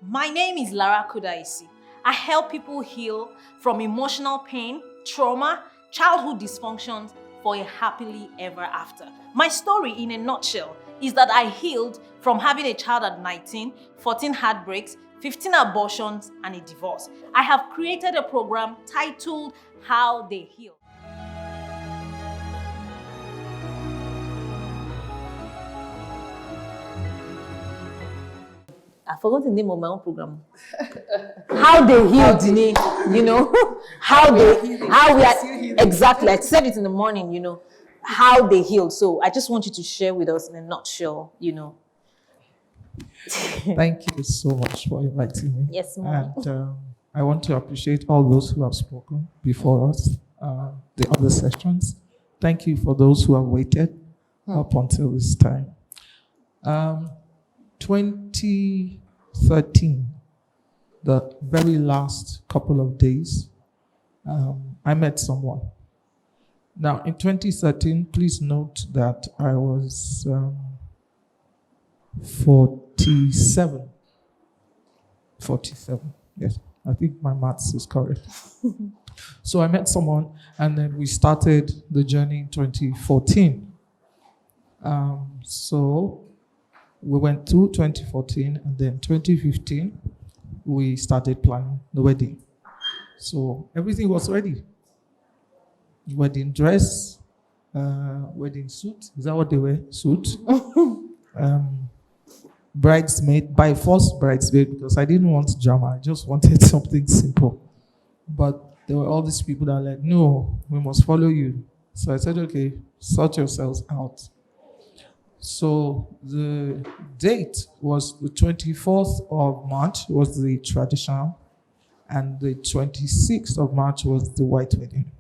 my name is Lara Kudaisi. I help people heal from emotional pain, trauma, childhood dysfunctions for a happily ever after. My story in a nutshell is that I healed from having a child at 19, 14 heartbreaks, 15 abortions, and a divorce. I have created a program titled How They Heal. I forgot the name of my own program. How They Healed, how we are, exactly. I said it in the morning, how they healed. So I just want you to share with us in a nutshell, Thank you so much for inviting me. Yes, ma'am. And I want to appreciate all those who have spoken before us, the other sessions. Thank you for those who have waited up until this time. 2013, the very last couple of days, I met someone. Now, in 2013, please note that I was 47. 47, yes. I think my maths is correct. So I met someone, and then we started the journey in 2014. So we went through 2014, and then 2015, we started planning the wedding. So everything was ready. Wedding dress, wedding suit. Is that what they wear? Suit. Bridesmaid, by force bridesmaid, because I didn't want drama. I just wanted something simple. But there were all these people that were like, no, we must follow you. So I said, okay, sort yourselves out. So the date was the 24th of March was the traditional, and the 26th of March was the white wedding.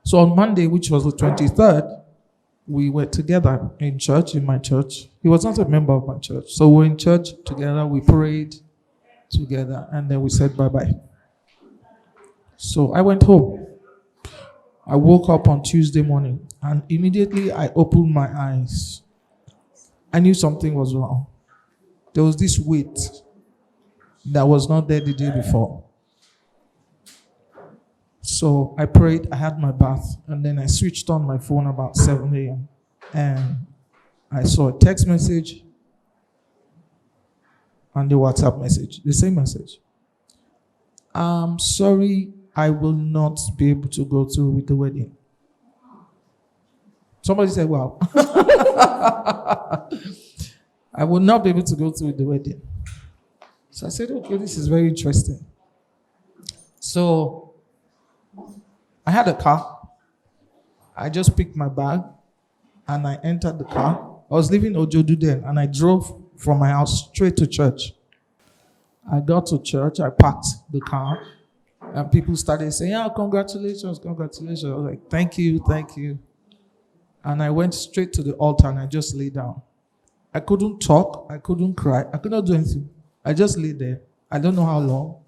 So on Monday, which was the 23rd, we were together in church, in my church. He was not a member of my church. So we were in church together, we prayed together, and then we said bye-bye. So I went home. I woke up on Tuesday morning, and immediately I opened my eyes. I knew something was wrong. There was this weight that was not there the day before. So I prayed, I had my bath, and then I switched on my phone about 7 a.m. And I saw a text message and the WhatsApp message, the same message. I'm sorry, I will not be able to go through with the wedding. Somebody said, wow. I will not be able to go through with the wedding. So I said, okay, this is very interesting. So I had a car. I just picked my bag and I entered the car. I was living in Ojodu then, and I drove from my house straight to church. I got to church, I parked the car, and people started saying, oh, congratulations, congratulations. I was like, thank you, thank you. And I went straight to the altar and I just lay down. I couldn't talk, I couldn't cry, I could not do anything. I just lay there. I don't know how long.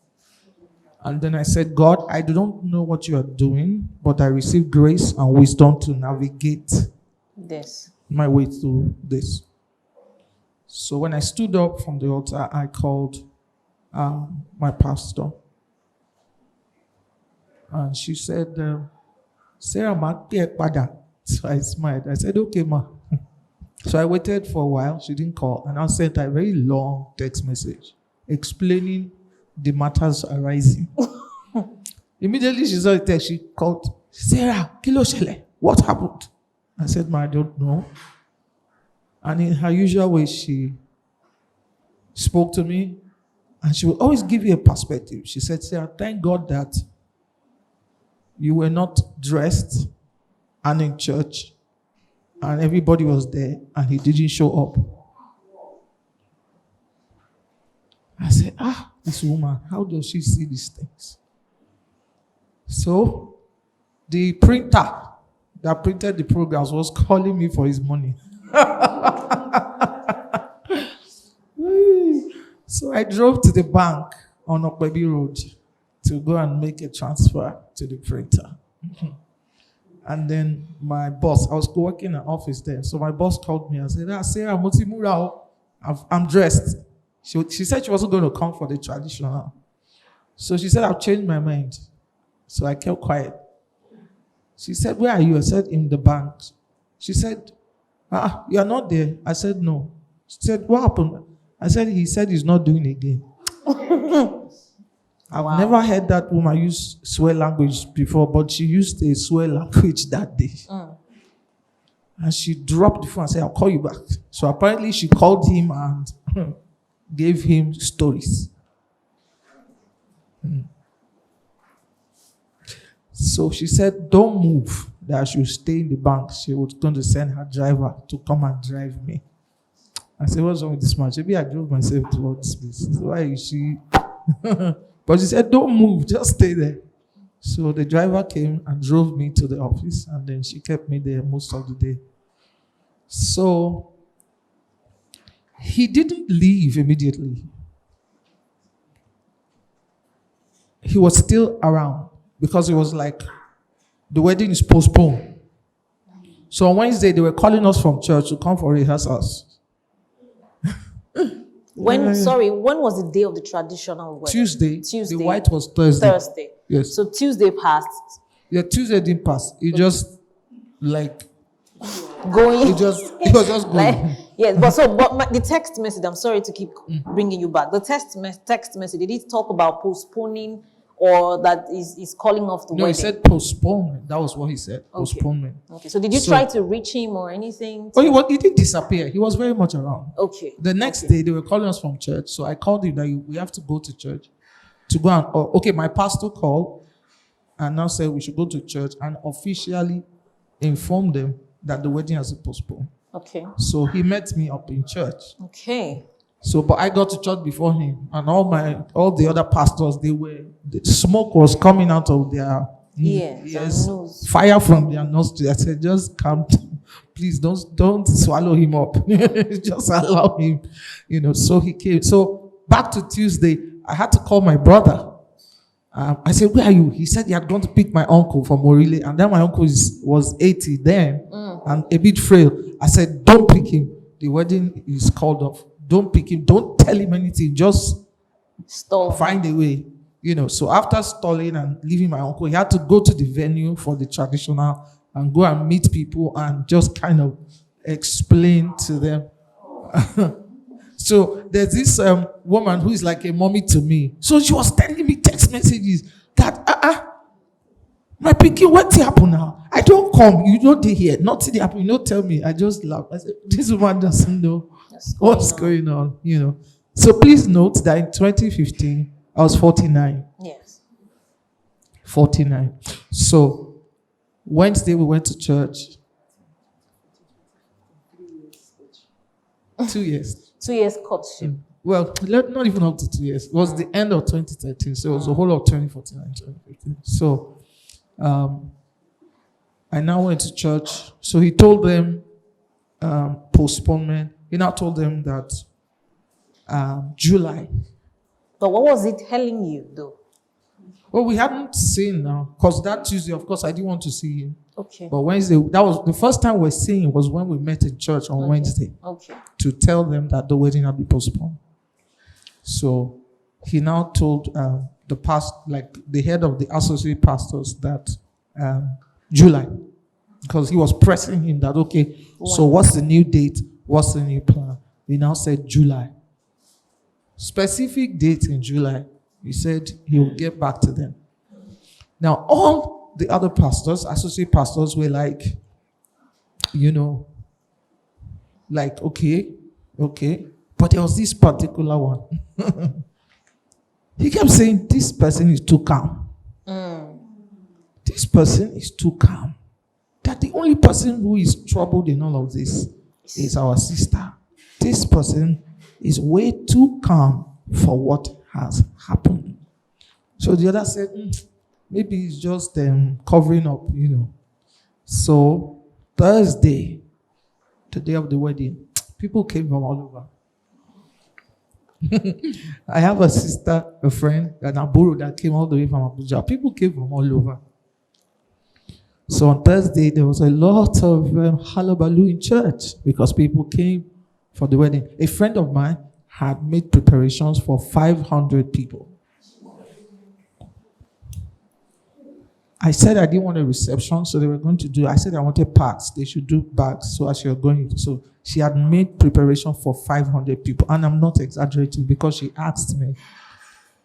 And then I said, God, I don't know what you are doing, but I receive grace and wisdom to navigate my way through this. So when I stood up from the altar, I called my pastor. And she said, Sarah, so I smiled. I said, okay, ma. So I waited for a while. She didn't call. And I sent her a very long text message explaining the matters arising. Immediately she saw the text, she called, Sarah, kilo shele, what happened? I said, ma, I don't know. And in her usual way, she spoke to me, and she would always give you a perspective. She said, Sarah, thank God that you were not dressed and in church, and everybody was there, and he didn't show up. I said, this woman, how does she see these things? So, the printer that printed the programs was calling me for his money. So I drove to the bank on Okwebi Road to go and make a transfer to the printer. And then my boss, I was working in an office there, so my boss called me and said, Sarah, I'm dressed. She said she wasn't going to come for the traditional. So she said, I've changed my mind. So I kept quiet. She said, where are you? I said, in the bank. She said, you are not there. I said, no. She said, what happened? I said, he said he's not doing it again. I've never heard that woman use swear language before, but she used a swear language that day. And she dropped the phone and said, I'll call you back. So apparently she called him and gave him stories. So she said, don't move, that I should stay in the bank. She was going to send her driver to come and drive me. I said, what's wrong with this man? Maybe I drove myself to this place. Why is she? But she said, don't move, just stay there. So the driver came and drove me to the office, and then she kept me there most of the day. So he didn't leave immediately. He was still around because it was like the wedding is postponed. So on Wednesday, they were calling us from church to come for rehearsals. When was the day of the traditional wedding? Tuesday. The white was Thursday. Thursday. Yes. So Tuesday passed. Yeah, Tuesday didn't pass. It just like going. It was just going. Yes, but the text message. I'm sorry to keep bringing you back. The text message. Did it talk about postponing, or that is calling off the wedding? No, he said postponement. That was what he said. Okay. Postponement. Okay. So did you try to reach him or anything? He didn't disappear. He was very much around. Okay. The next day they were calling us from church, so I called him that we have to go to church to go and. Okay, my pastor called and now said we should go to church and officially inform them that the wedding has been postponed. Okay. So he met me up in church. Okay. So, but I got to church before him, and all the other pastors, the smoke was coming out of their ears, fire from their nostrils. I said, just come, please don't swallow him up, just allow him, So he came. So back to Tuesday, I had to call my brother. I said, where are you? He said he had gone to pick my uncle from Orile, and then my uncle was 80 then and a bit frail. I said, don't pick him. The wedding is called off. Don't pick him. Don't tell him anything. Just find a way. So after stalling and leaving my uncle, he had to go to the venue for the traditional and go and meet people and just kind of explain to them. So there's this woman who is like a mommy to me. So she was sending me text messages that, my pikin, what's happening now? I don't come. You don't hear. Nothing happen. You don't tell me. I just laugh. I said, this woman doesn't know what's going on. So please note that in 2015, I was 49. Yes. 49. So Wednesday we went to church. 2 years. 2 years courtship. Well, not even up to 2 years. It was the end of 2013. So it was the whole of 2014 and 2015. So I now went to church. So he told them postponement. He now told them that July. But what was it telling you, though? Well, we hadn't seen now. Because that Tuesday, of course, I didn't want to see him. Okay. But Wednesday, that was the first time we're seeing him was when we met in church on Wednesday. Okay. To tell them that the wedding had been postponed. So he now told the head of the associate pastors that July. Because he was pressing him that, okay, so what's the new date? What's the new plan? He now said July. Specific date in July. He said he will get back to them. Now, all the other pastors, associate pastors, were like, okay. But there was this particular one. He kept saying, this person is too calm. This person is too calm. That the only person who is troubled in all of this is our sister. This person is way too calm for what has happened. So the other said, maybe it's just covering up, So Thursday, the day of the wedding, people came from all over. I have a sister, a friend, an Aburu that came all the way from Abuja. People came from all over. So on Thursday, there was a lot of hullabaloo in church because people came for the wedding. A friend of mine had made preparations for 500 people. I said I didn't want a reception, so they were going to do, I said I wanted bags. They should do bags. So as you're going, so she had made preparation for 500 people. And I'm not exaggerating because she asked me.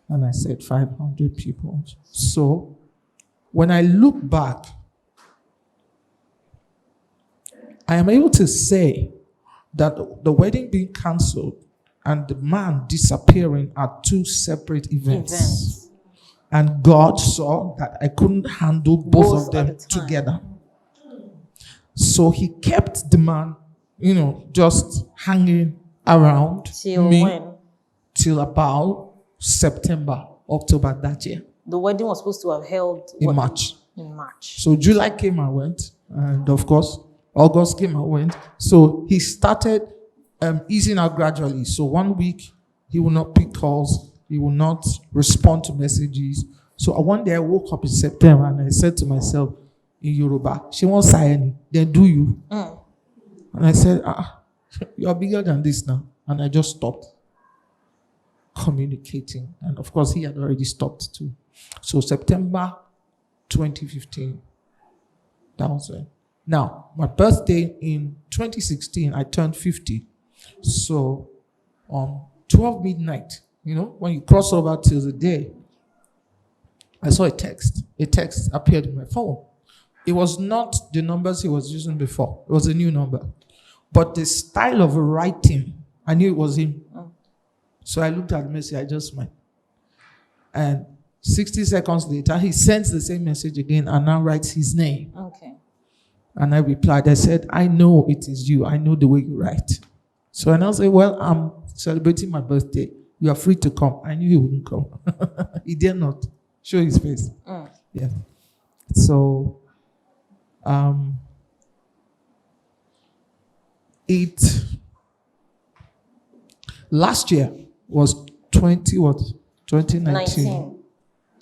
And I said 500 people. So when I look back, I am able to say that the wedding being cancelled and the man disappearing are two separate events. And God saw that I couldn't handle both of them together. So he kept the man, just hanging around Till me when? till about September, October that year. The wedding was supposed to have held in March. In March. So July came and went, and of course, August came and went. So he started easing out gradually. So 1 week, he will not pick calls. He will not respond to messages. So one day I woke up in September and I said to myself in Yoruba, she won't say any, then do you? And I said, you're bigger than this now. And I just stopped communicating. And of course, he had already stopped too. So September 2015, that was it. Now, my birthday in 2016, I turned 50. So on 12 midnight, when you cross over till the day, I saw a text. A text appeared in my phone. It was not the numbers he was using before. It was a new number. But the style of writing, I knew it was him. So I looked at the message, I just smiled. And 60 seconds later, he sends the same message again and now writes his name. Okay. And I replied, I said, I know it is you. I know the way you write. So I now say, well, I'm celebrating my birthday. You are free to come. I knew he wouldn't come. He dare not show his face. Yeah. So, last year was 2019. 19.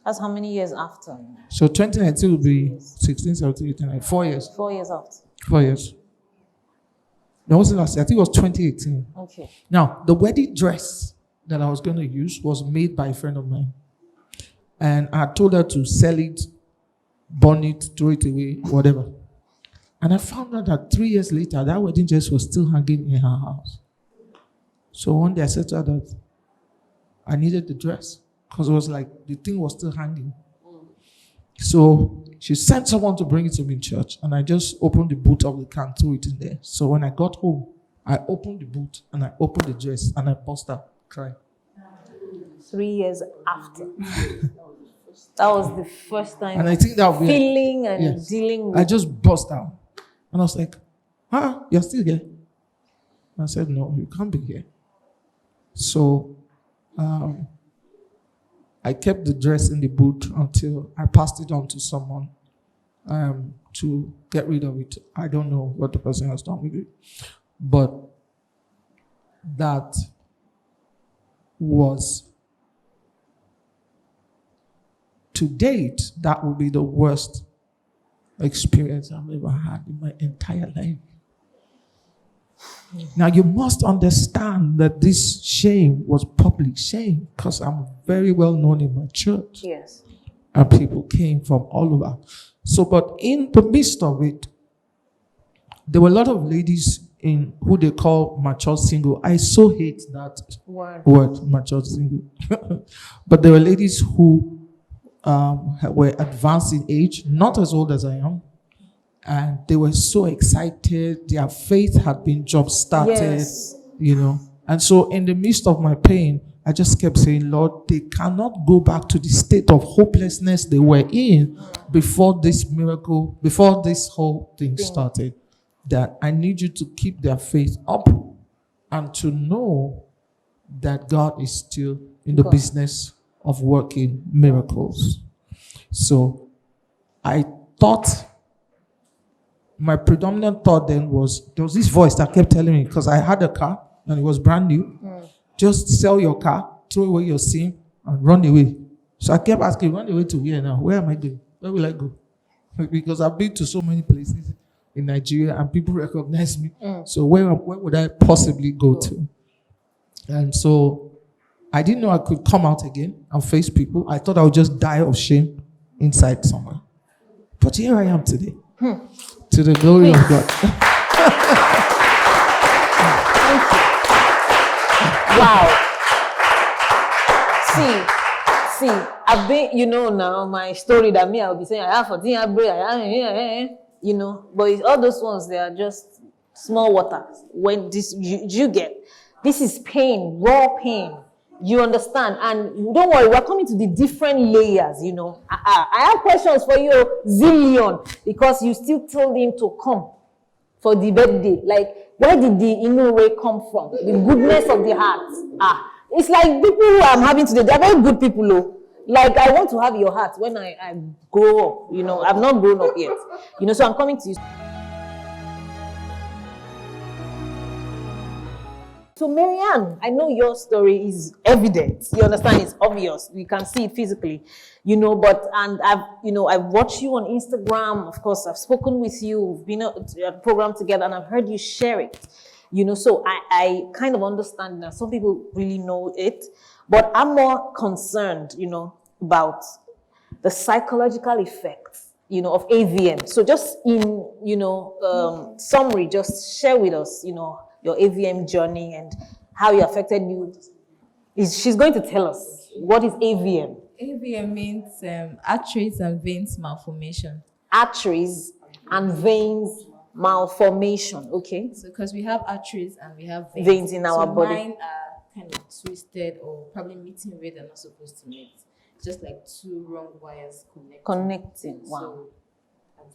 That's how many years after? So 2019 will be 16, 17, 18, 19, 4 years. 4 years after. 4 years. That wasn't last year. I think it was 2018. Okay. Now, the wedding dress that I was going to use was made by a friend of mine. And I told her to sell it, burn it, throw it away, whatever. And I found out that 3 years later, that wedding dress was still hanging in her house. So one day I said to her that I needed the dress because it was like the thing was still hanging. So she sent someone to bring it to me in church, and I just opened the boot of the car and threw it in there. So when I got home, I opened the boot and I opened the dress and I burst out crying. 3 years after. That was the first time. And I think that feeling and dealing with. I just burst out. And I was like, you're still here? And I said, no, you can't be here. So I kept the dress in the boot until I passed it on to someone to get rid of it. I don't know what the person has done with it. But that was, to date, that would be the worst experience I've ever had in my entire life. Now, you must understand that this shame was public shame because I'm very well known in my church. Yes. And people came from all over. So, but in the midst of it, there were a lot of ladies in who they call mature single. I so hate that word mature single. But there were ladies who were advanced in age, not as old as I am. And they were so excited. Their faith had been jump-started, And so in the midst of my pain, I just kept saying, Lord, they cannot go back to the state of hopelessness they were in before this miracle, before this whole thing started. That I need you to keep their faith up and to know that God is still in the business of working miracles. So I thought, my predominant thought then was, there was this voice that kept telling me, because I had a car and it was brand new, just sell your car, throw away your SIM, and run away. So I kept asking, run away to where now? Where am I going? Where will I go? Because I've been to so many places in Nigeria and people recognize me. So where would I possibly go to? And so I didn't know I could come out again and face people. I thought I would just die of shame inside somewhere. But here I am today. To the glory of God. Wow. See, I've been, now my story that I'll be saying, I have 14 heartbreak, but it's all those ones, they are just small water. When you get, this is pain, raw pain. You understand? And don't worry, we're coming to the different layers, I have questions for you, zillion, because you still told him to come for the birthday. Like, where did the Inoue come from? The goodness of the heart. It's like people who I'm having today, they're very good people, though. Like, I want to have your heart when I grow up, I've not grown up yet. So I'm coming to you. So Maryann, I know your story is evident. You understand? It's obvious. We can see it physically, and I've watched you on Instagram. Of course, I've spoken with you. We've been at a program together, and I've heard you share it. So I kind of understand that some people really know it, but I'm more concerned, about the psychological effects, of AVM. So just in, summary, just share with us, your AVM journey and how it affected you. She's going to tell us what is AVM. AVM means arteries and veins malformation. Arteries and veins malformation. Okay. So because we have arteries and we have veins in our body. Mine are kind of twisted or probably meeting where they're not supposed to meet. Just like two wrong wires connecting. Wow.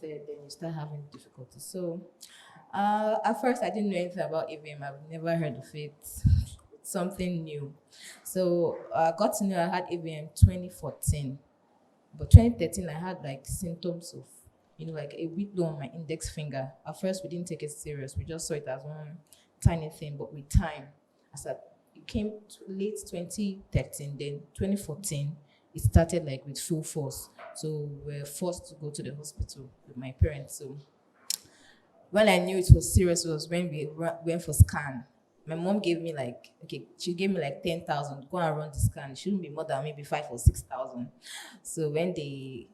So then you start having difficulty. So at first I didn't know anything about AVM. I've never heard of it. It's something new. So I got to know I had AVM 2014. But 2013 I had like symptoms of, like a whitlow on my index finger. At first we didn't take it serious. We just saw it as one tiny thing. But with time, it came to late 2013, then 2014, it started like with full force. So we were forced to go to the hospital with my parents. So when I knew it was serious was when we went for scan. My mom gave me she gave me 10,000. Go and run the scan. It shouldn't be more than maybe 5,000 or 6,000. So when they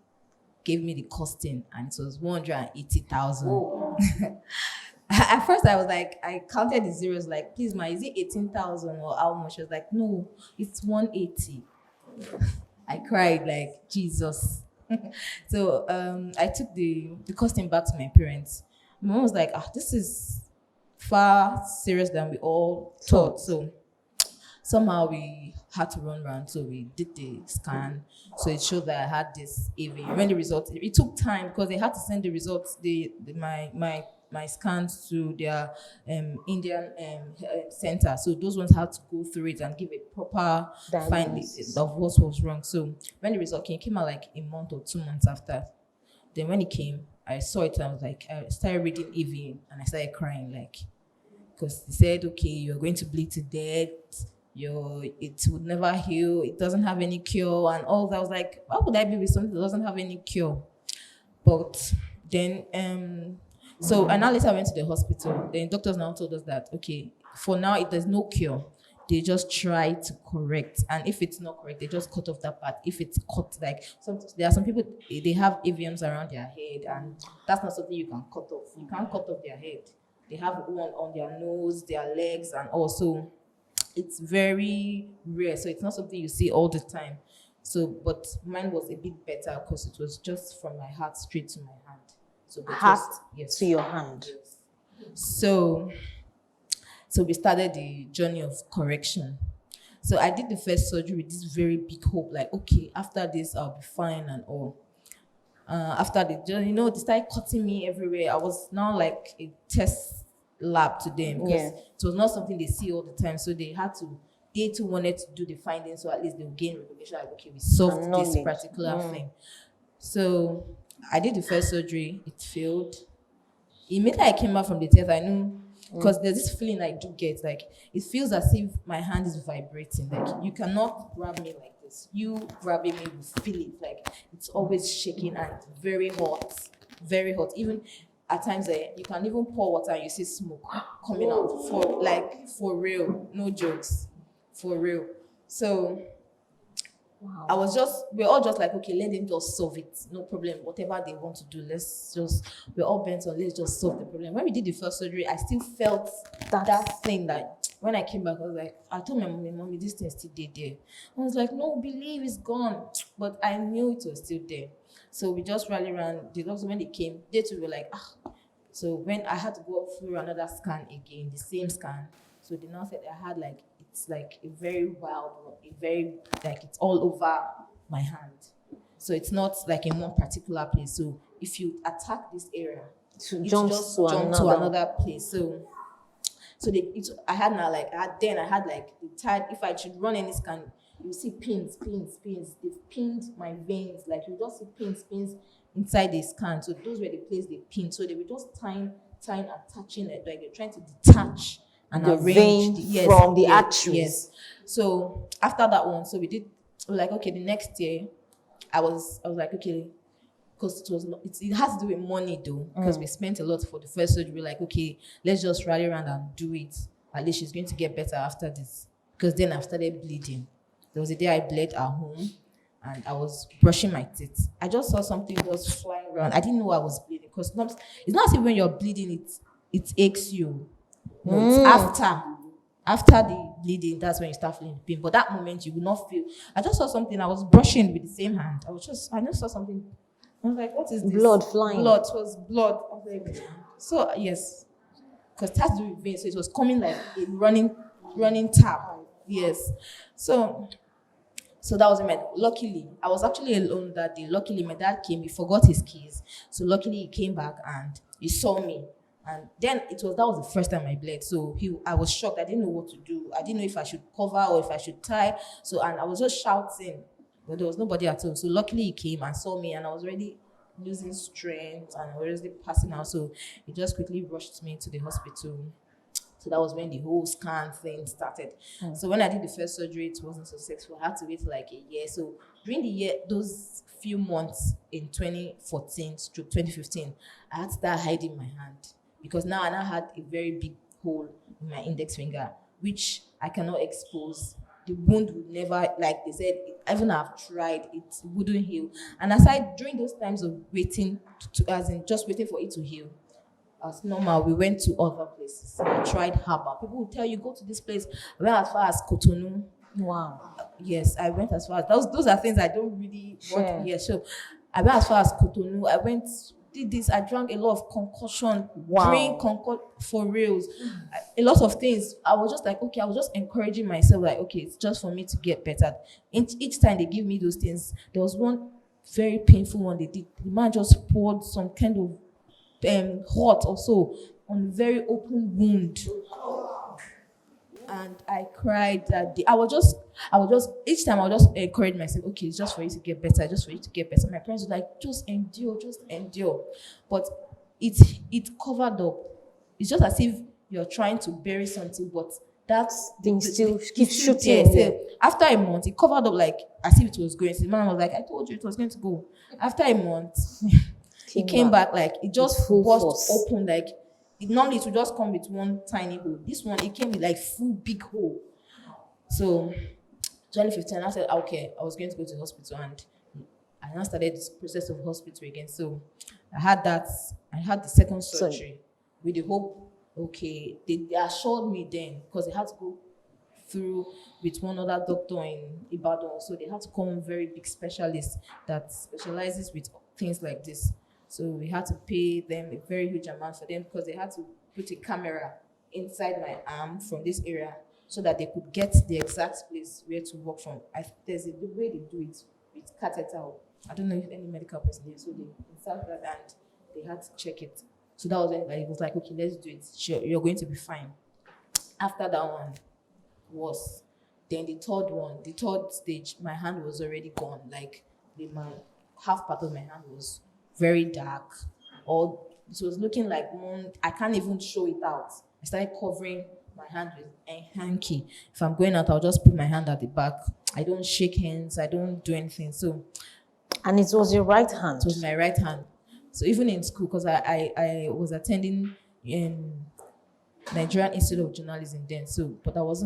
gave me the costing, and it was 180,000. At first I was like, I counted the zeros like, please ma, is it 18,000 or how much? She was like, no, it's 180. I cried like, Jesus. So I took the costing back to my parents. My mom was like, this is far serious than we all thought. So somehow we had to run around. So we did the scan. So it showed that I had this AV. When the results, it took time because they had to send the results, my scans to their Indian center. So those ones had to go through it and give a proper finding of what was wrong. So when the result came out like a month or 2 months after. Then when it came, I saw it and I was like, I started reading AVM and I started crying because they said, okay, you're going to bleed to death. It would never heal. It doesn't have any cure and all that. I was like, why would I be with something that doesn't have any cure? But then, so I now later went to the hospital. Then doctors now told us that, okay, for now, there's no cure. They just try to correct. And if it's not correct, they just cut off that part. If it's cut, there are some people, they have AVMs around their head, and that's not something you can cut off. You can't cut off their head. They have one on their nose, their legs, and also it's very rare. So it's not something you see all the time. So, but mine was a bit better because it was just from my heart straight to my hand. So heart to your hand. Yes. So we started the journey of correction. So I did the first surgery with this very big hope, like, okay, after this, I'll be fine and all. After the journey, they started cutting me everywhere. I was now like a test lab to them because it was not something they see all the time. So they too wanted to do the findings, so at least they'll gain recognition, like, okay, we solved this particular thing. So I did the first surgery, it failed. Immediately I came out from the test, I knew, because there's this feeling I do get, like, it feels as if my hand is vibrating. Like, you cannot grab me like this. You grabbing me, you feel it. Like, it's always shaking and very hot. Very hot. Even at times, you can even pour water and you see smoke coming out. For real. No jokes. for real. So Wow. we're all just like, okay, let them just solve it. No problem. Whatever they want to do, we're all bent on, let's just solve the problem. When we did the first surgery, I still felt that thing that when I came back, I was like, I told my mommy, this thing is still there. I was like, no, believe it's gone. But I knew it was still there. So we just rallied around. The doctors, when they came, they too were like, ah. So when I had to go through another scan again, the same scan, so they now said I had like, it's like a very wild one, like it's all over my hand. So it's not like in one particular place. So if you attack this area, To it jump just to jump to another. another place. So I had like the tide. If I should run any scan, you see pins. They've pinned my veins. Like you just see pins inside the scan. So those were the place they pinned. So they were just tying, attaching it. Like they're trying to detach and The arrange vein from the arteries. Yes. So after that one, so we were like, okay, the next year, I was like, okay, because it has to do with money though, because we spent a lot for the first surgery. We're like, okay, let's just rally around and do it. At least she's going to get better after this. Because then I started bleeding. There was a day I bled at home and I was brushing my teeth. I just saw something just flying around. I didn't know I was bleeding because it's not as if when you're bleeding, it aches you. No, it's after the bleeding, that's when you start feeling pain. But that moment you will not feel. I just saw something. I was brushing with the same hand. I just saw something. I was like, what is this? Blood flying. Blood. It was blood. I was like, so yes, because it has to do with veins. So it was coming like a running tap. Yes. So that was my. Luckily, I was actually alone that day. Luckily, my dad came. He forgot his keys. So luckily, he came back and he saw me. And then that was the first time I bled. So I was shocked. I didn't know what to do. I didn't know if I should cover or if I should tie. So, and I was just shouting, but there was nobody at all. So luckily he came and saw me and I was already losing strength and already passing out. So he just quickly rushed me to the hospital. So that was when the whole scan thing started. So when I did the first surgery, it wasn't successful. I had to wait like a year. So during the year, those few months in 2014 to 2015, I had to start hiding my hand. Because now I had a very big hole in my index finger, which I cannot expose. The wound would never, like they said, even I've tried, it wouldn't heal. And aside, during those times of waiting, just waiting for it to heal, as normal, we went to other places. I tried Harbour. People would tell you, go to this place. I went as far as Cotonou. Wow. Yes, I went as far as, those are things I don't really want to hear. So I went as far as Cotonou. Did this. I drank a lot of concoction. Wow. Drink for reals. A lot of things. I was just like, okay, I was just encouraging myself, like, okay, it's just for me to get better. Each time they give me those things, there was one very painful one they did. The man just poured some kind of hot or so on a very open wound. And I cried that day. I was just each time I would just encourage myself, okay, it's just for you to get better, just for you to get better. My parents were like, just endure. But it covered up. It's just as if you're trying to bury something, but that thing still keeps shooting. Yeah. So after a month, it covered up like as if it was going. So the man was like, I told you it was going to go. After a month, he came back like it just burst open, like normally it would just come with one tiny hole. This one, it came with like full big hole. So 2015, I said, okay, I was going to go to the hospital and I now started this process of hospital again. So I had the second surgery with the hope, okay, they assured me then, because they had to go through with one other doctor in Ibadan. So they had to come very big specialist that specializes with things like this. So we had to pay them a very huge amount for them because they had to put a camera inside my arm from this area so that they could get the exact place where to work from. There's a way they do it with catheter. I don't know if any medical person did. So they insert that and they had to check it. So that was when it was like, okay, let's do it. Sure, you're going to be fine. After that one was, then the third stage, my hand was already gone. Like half part of my hand was very dark, or it was looking like moon. I can't even show it out. I started covering my hand with a hanky. If I'm going out, I'll just put my hand at the back. I don't shake hands. I don't do anything. So, and it was your right hand. It was my right hand. So even in school, because I was attending Nigerian Institute of Journalism then. So, but I was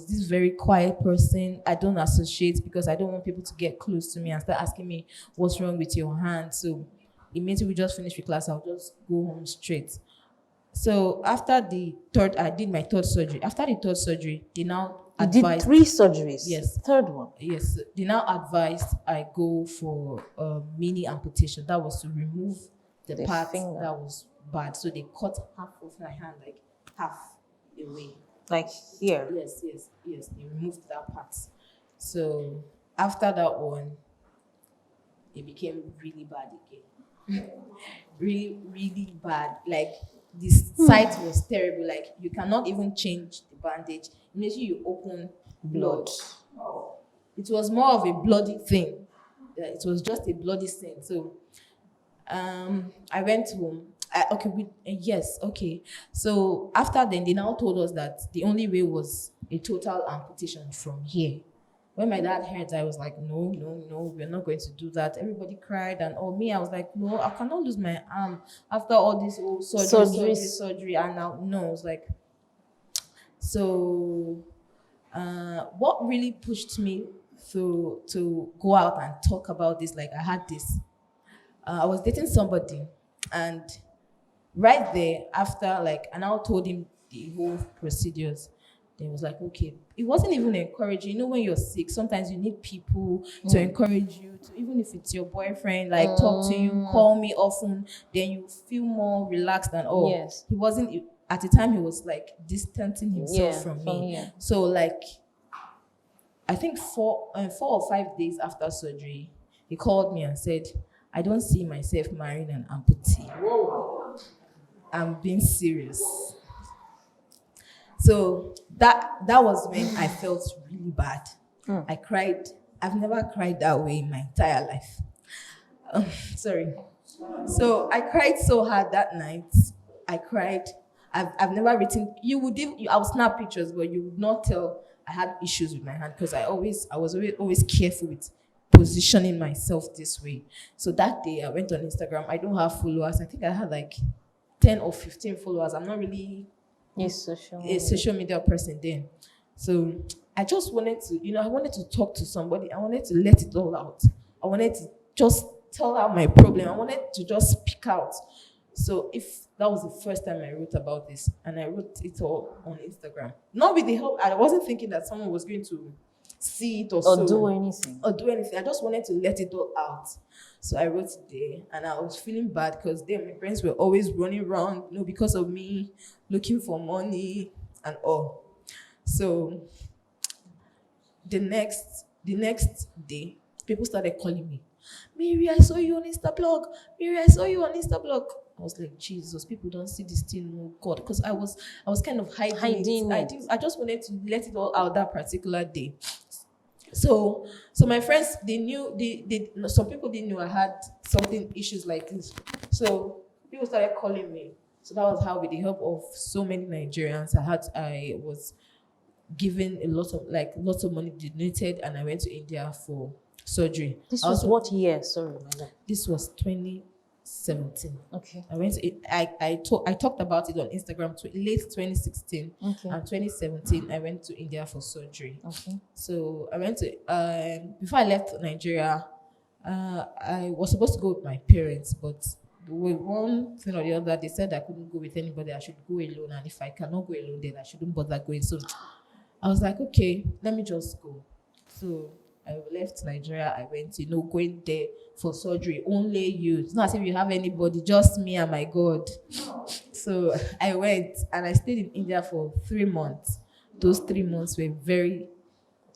this very quiet person. I don't associate because I don't want people to get close to me and start asking me what's wrong with your hand. So immediately we just finish with class, I'll just go home straight. So after I did my third surgery. After the third surgery, they now advised. You did 3 surgeries? Yes. Third one? Yes. They now advised I go for a mini amputation. That was to remove the part finger that was bad. So they cut half of my hand, like half away. Like here? Yes. They removed that part. So after that one, it became really bad again. Really, really bad. Like the sight was terrible. Like you cannot even change the bandage. Immediately you open blood. It was more of a bloody thing. It was just a bloody thing. So I went home. Okay. So after then, they now told us that the only way was a total amputation from here. When my dad heard, I was like, no, we're not going to do that. Everybody cried, and me, I was like, no, I cannot lose my arm after all this whole surgery, and now no, I was like, so what really pushed me to go out and talk about this, like I had this, I was dating somebody, and right there after, like, and I told him the whole procedures. Then it was like, okay, it wasn't even encouraging. You know, when you're sick, sometimes you need people to encourage you, to, even if it's your boyfriend, like talk to you, call me often, then you feel more relaxed and all. Yes. He wasn't, at the time, he was like distancing himself from me. Yeah. So, like, I think 4 or 5 days after surgery, he called me and said, I don't see myself marrying an amputee. Whoa. I'm being serious. So that was when I felt really bad. I cried. I've never cried that way in my entire life. Sorry. So I cried so hard that night. I cried. I've never written. I'll snap pictures, but you would not tell I had issues with my hand because I was always careful with positioning myself this way. So that day I went on Instagram. I don't have followers. I think I had like 10 or 15 followers. I'm not really a social media person then. So I just wanted to, I wanted to talk to somebody. I wanted to let it all out. I wanted to just tell out my problem. I wanted to just speak out. So if that was the first time I wrote about this, and I wrote it all on Instagram. Not with the help, I wasn't thinking that someone was going to see it or do anything. I just wanted to let it all out. So I wrote it there, and I was feeling bad because my friends were always running around, because of me, looking for money and all. So the next day, people started calling me, Mary, I saw you on Instablog. Mary, I saw you on Instablog. I was like, Jesus, people don't see this thing, oh God, because I was kind of hiding it. I just wanted to let it all out that particular day. So my friends, they knew, some people didn't know I had something issues like this. So people started calling me. So that was how, with the help of so many Nigerians, I was given lots of money donated, and I went to India for surgery. This was what year? Sorry, madam. This was 2017. Okay. I talked about it on Instagram late 2016. Okay. And 2017 I went to India for surgery. Okay. So I went to before I left Nigeria, I was supposed to go with my parents, but with one thing or the other, they said I couldn't go with anybody. I should go alone, and if I cannot go alone, then I shouldn't bother going. So I was like, okay, let me just go. So I left Nigeria. I went, going there for surgery. Only you. It's not as if you have anybody, just me and my God. So I went, and I stayed in India for 3 months. Those 3 months were very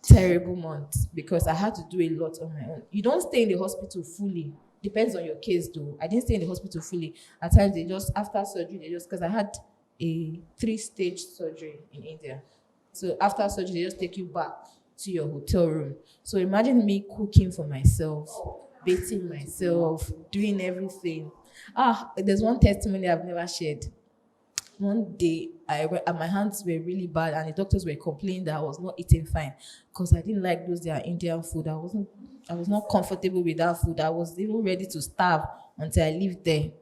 terrible months because I had to do a lot on my own. You don't stay in the hospital fully. Depends on your case, though. I didn't stay in the hospital fully. At times, after surgery, because I had a 3-stage surgery in India. So after surgery, they just take you back to your hotel room. So imagine me cooking for myself, bathing myself, doing everything. There's one testimony I've never shared. One day, my hands were really bad, and the doctors were complaining that I was not eating fine because I didn't like their Indian food. I was not comfortable with that food. I was even ready to starve until I lived there.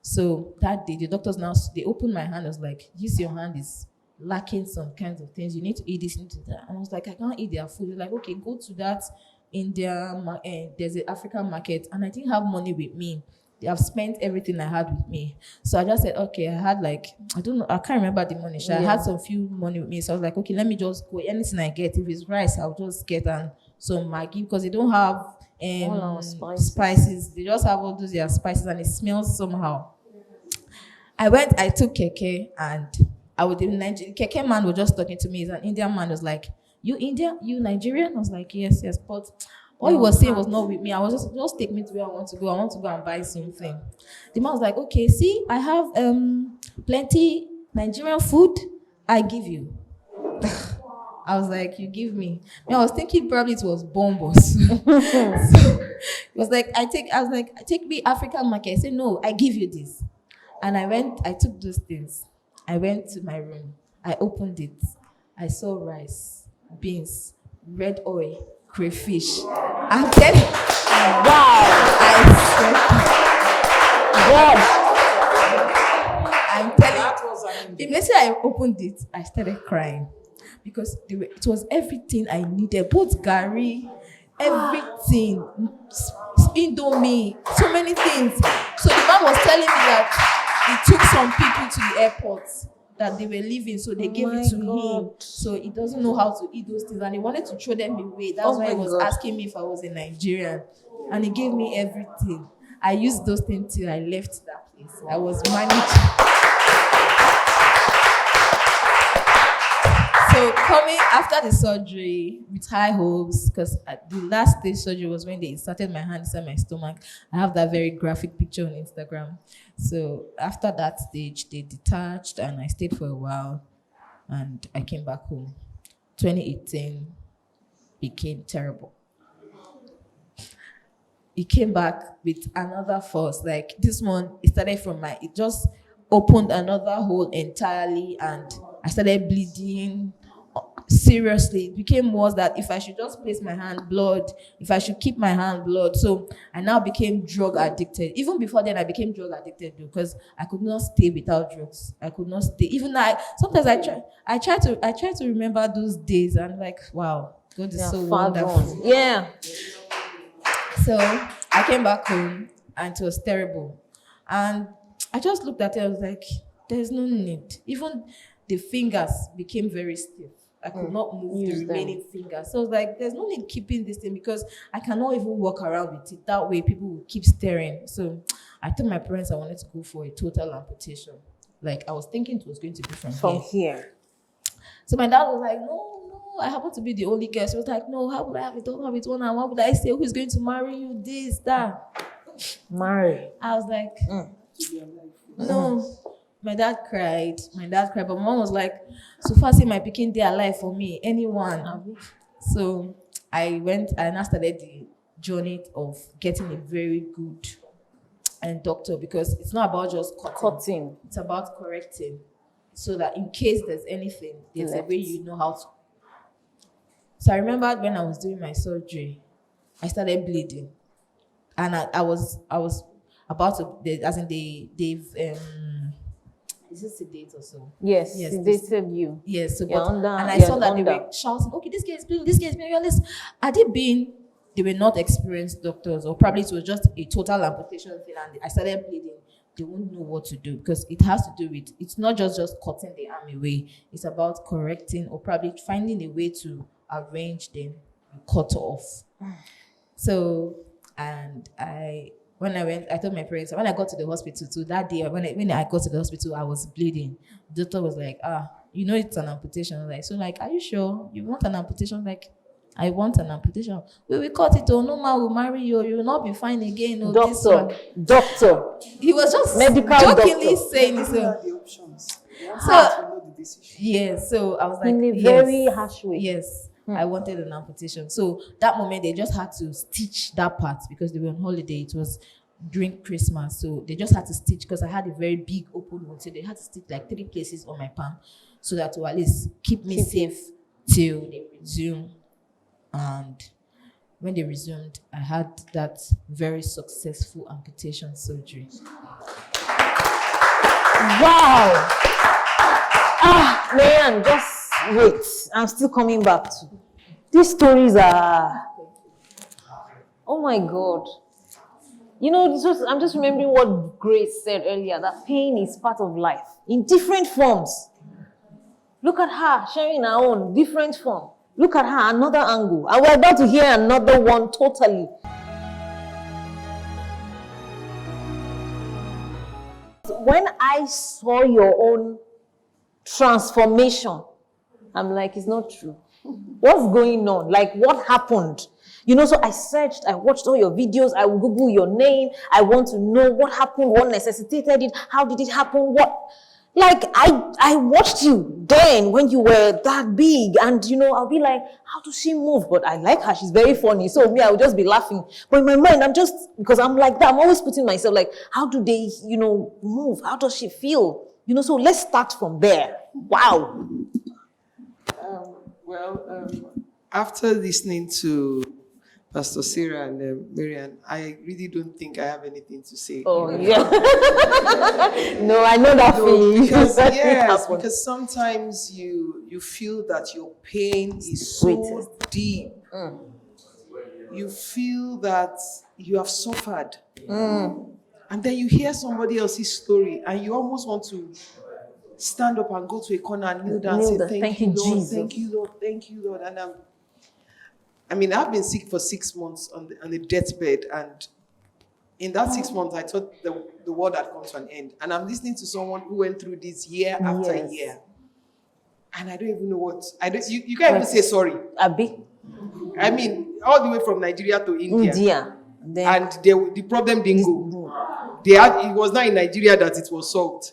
So that day, the doctors now, they opened my hand. I was like, this your hand is lacking some kinds of things. You need to eat this, into that. And I was like, I can't eat their food. They're like, okay, go to that India, there's an African market. And I didn't have money with me. They have spent everything I had with me. So I just said, okay, I had like, I don't know, I can't remember the money. So I had some few money with me. So I was like, okay, let me just go. Anything I get, if it's rice, I'll just get some Maggi, because they don't have All our spices. They just have all those their spices, and it smells somehow. I took keke, and I would in Nigeria. Keke man was just talking to me. He's an Indian man. Was like, you Indian? You Nigerian? I was like, yes. But what he was saying was not with me. I was just take me to where I want to go. I want to go and buy something. The man was like, okay, see, I have plenty Nigerian food. I give you. I was like, you give me. I was thinking probably it was bombos. So it was like, I was like, take me African market. I said, no, I give you this. And I took those things. I went to my room. I opened it. I saw rice, beans, red oil, crayfish. I'm telling you. Wow. I'm telling you. Immediately I opened it, I started crying. Because it was everything I needed. Both Gary, everything. Indomie, so many things. So the man was telling me that he took some people to the airport that they were leaving, so they gave it to him. So he doesn't know how to eat those things, and he wanted to throw them away. That's why he was asking me if I was a Nigerian, and he gave me everything. I used those things till I left that place. I was managing. So coming after the surgery with high hopes, because the last stage surgery was when they inserted my hand inside my stomach. I have that very graphic picture on Instagram. So after that stage, they detached, and I stayed for a while, and I came back home. 2018 became terrible. It came back with another force. Like this one, it just opened another hole entirely, and I started bleeding. Seriously, it became worse that if I should just place my hand, blood. If I should keep my hand, blood. So I now became drug addicted. Even before then, I became drug addicted because I could not stay without drugs. I could not stay. Even sometimes I try to remember those days, and like, wow, God is so wonderful. Yeah. So I came back home, and it was terrible. And I just looked at it. I was like, there's no need. Even the fingers became very stiff. I could not move the remaining fingers. So I was like, there's no need keeping this thing, because I cannot even walk around with it. That way people will keep staring. So I told my parents I wanted to go for a total amputation. Like, I was thinking it was going to be from here. So my dad was like, no, I happen to be the only girl. She was like, no, how would I have it? Don't have it one. And what would I say? Who's going to marry you? This, that. Marry. I was like, no. My dad cried, but my mom was like, so far say my pikin dey alive for me, anyone. So I went and I started the journey of getting a very good doctor, because it's not about just cutting. It's about correcting, so that in case there's anything, there's a way you know how to. So I remembered when I was doing my surgery, I started bleeding, and I was about to, as in they've is it sedate or so? Yes, sedated you. Yes, so and I saw that they were shouting, okay, this girl is bleeding, they were not experienced doctors, or probably it was just a total amputation thing, and I started bleeding. They won't know what to do, because it has to do with, it's not just cutting the arm away, it's about correcting, or probably finding a way to arrange them and cut off. So, and when I told my parents, when I got to the hospital too, that day, when I got to the hospital, I was bleeding. The doctor was like, it's an amputation. I was like, are you sure you want an amputation? Like, I want an amputation. We will cut it, or no man will marry you, you will not be fine again. Or Doctor. He was just medical jokingly doctor. saying it. The options. So I was like, in a very harsh way. Yes. I wanted an amputation. So that moment, they just had to stitch that part, because they were on holiday. It was during Christmas. So they just had to stitch, because I had a very big open wound. So they had to stitch like 3 places on my palm, so that to at least keep me safe till they resume. And when they resumed, I had that very successful amputation surgery. Wow. Maryann, just wait. I'm still coming back to. These stories are. Oh my God. You know, I'm just remembering what Grace said earlier, that pain is part of life in different forms. Look at her sharing her own different form. Look at her, another angle. And we're about to hear another one totally. When I saw your own transformation, I'm like, it's not true. What's going on? Like, what happened? You know, so I searched, I watched all your videos, I will Google your name. I want to know what happened, what necessitated it, how did it happen, what... Like, I watched you then when you were that big, and, you know, I'll be like, how does she move? But I like her, she's very funny. So me, I'll just be laughing. But in my mind, I'm just, because I'm like that, I'm always putting myself like, how do they, you know, move? How does she feel? You know, so let's start from there. Wow. After listening to Pastor Sarah and Maryann, I really don't think I have anything to say. Oh, yeah. No, I know that feeling. Because sometimes you feel that your pain is so deep. You feel that you have suffered. And then you hear somebody else's story and you almost want to stand up and go to a corner and kneel down and say, thank you, Lord, Jesus. Thank you, Lord, thank you, Lord. And I've been sick for 6 months on the deathbed, and in that 6 months, I thought the world had come to an end. And I'm listening to someone who went through this year after year, and I don't even know what. You can't even say sorry. Abi. I mean, all the way from Nigeria to India. And the problem didn't go. It was not in Nigeria that it was solved.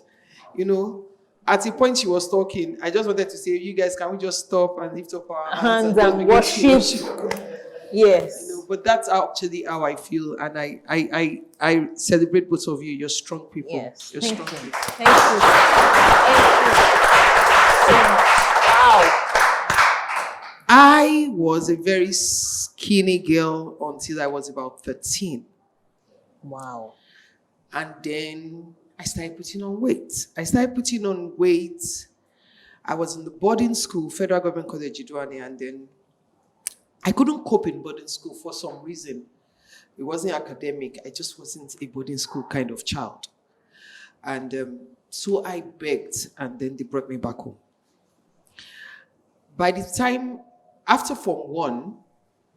You know, at the point she was talking, I just wanted to say, you guys, can we just stop and lift up our hands and worship? Yes. You know, but that's actually how I feel, and I celebrate both of you. You're strong people. Yes. You're strong people. Thank you. Wow. I was a very skinny girl until I was about 13. Wow. And then I started putting on weight. I was in the boarding school, Federal Government College, Idwani, and then I couldn't cope in boarding school for some reason. It wasn't academic. I just wasn't a boarding school kind of child. And so I begged, and then they brought me back home. By the time, after Form 1,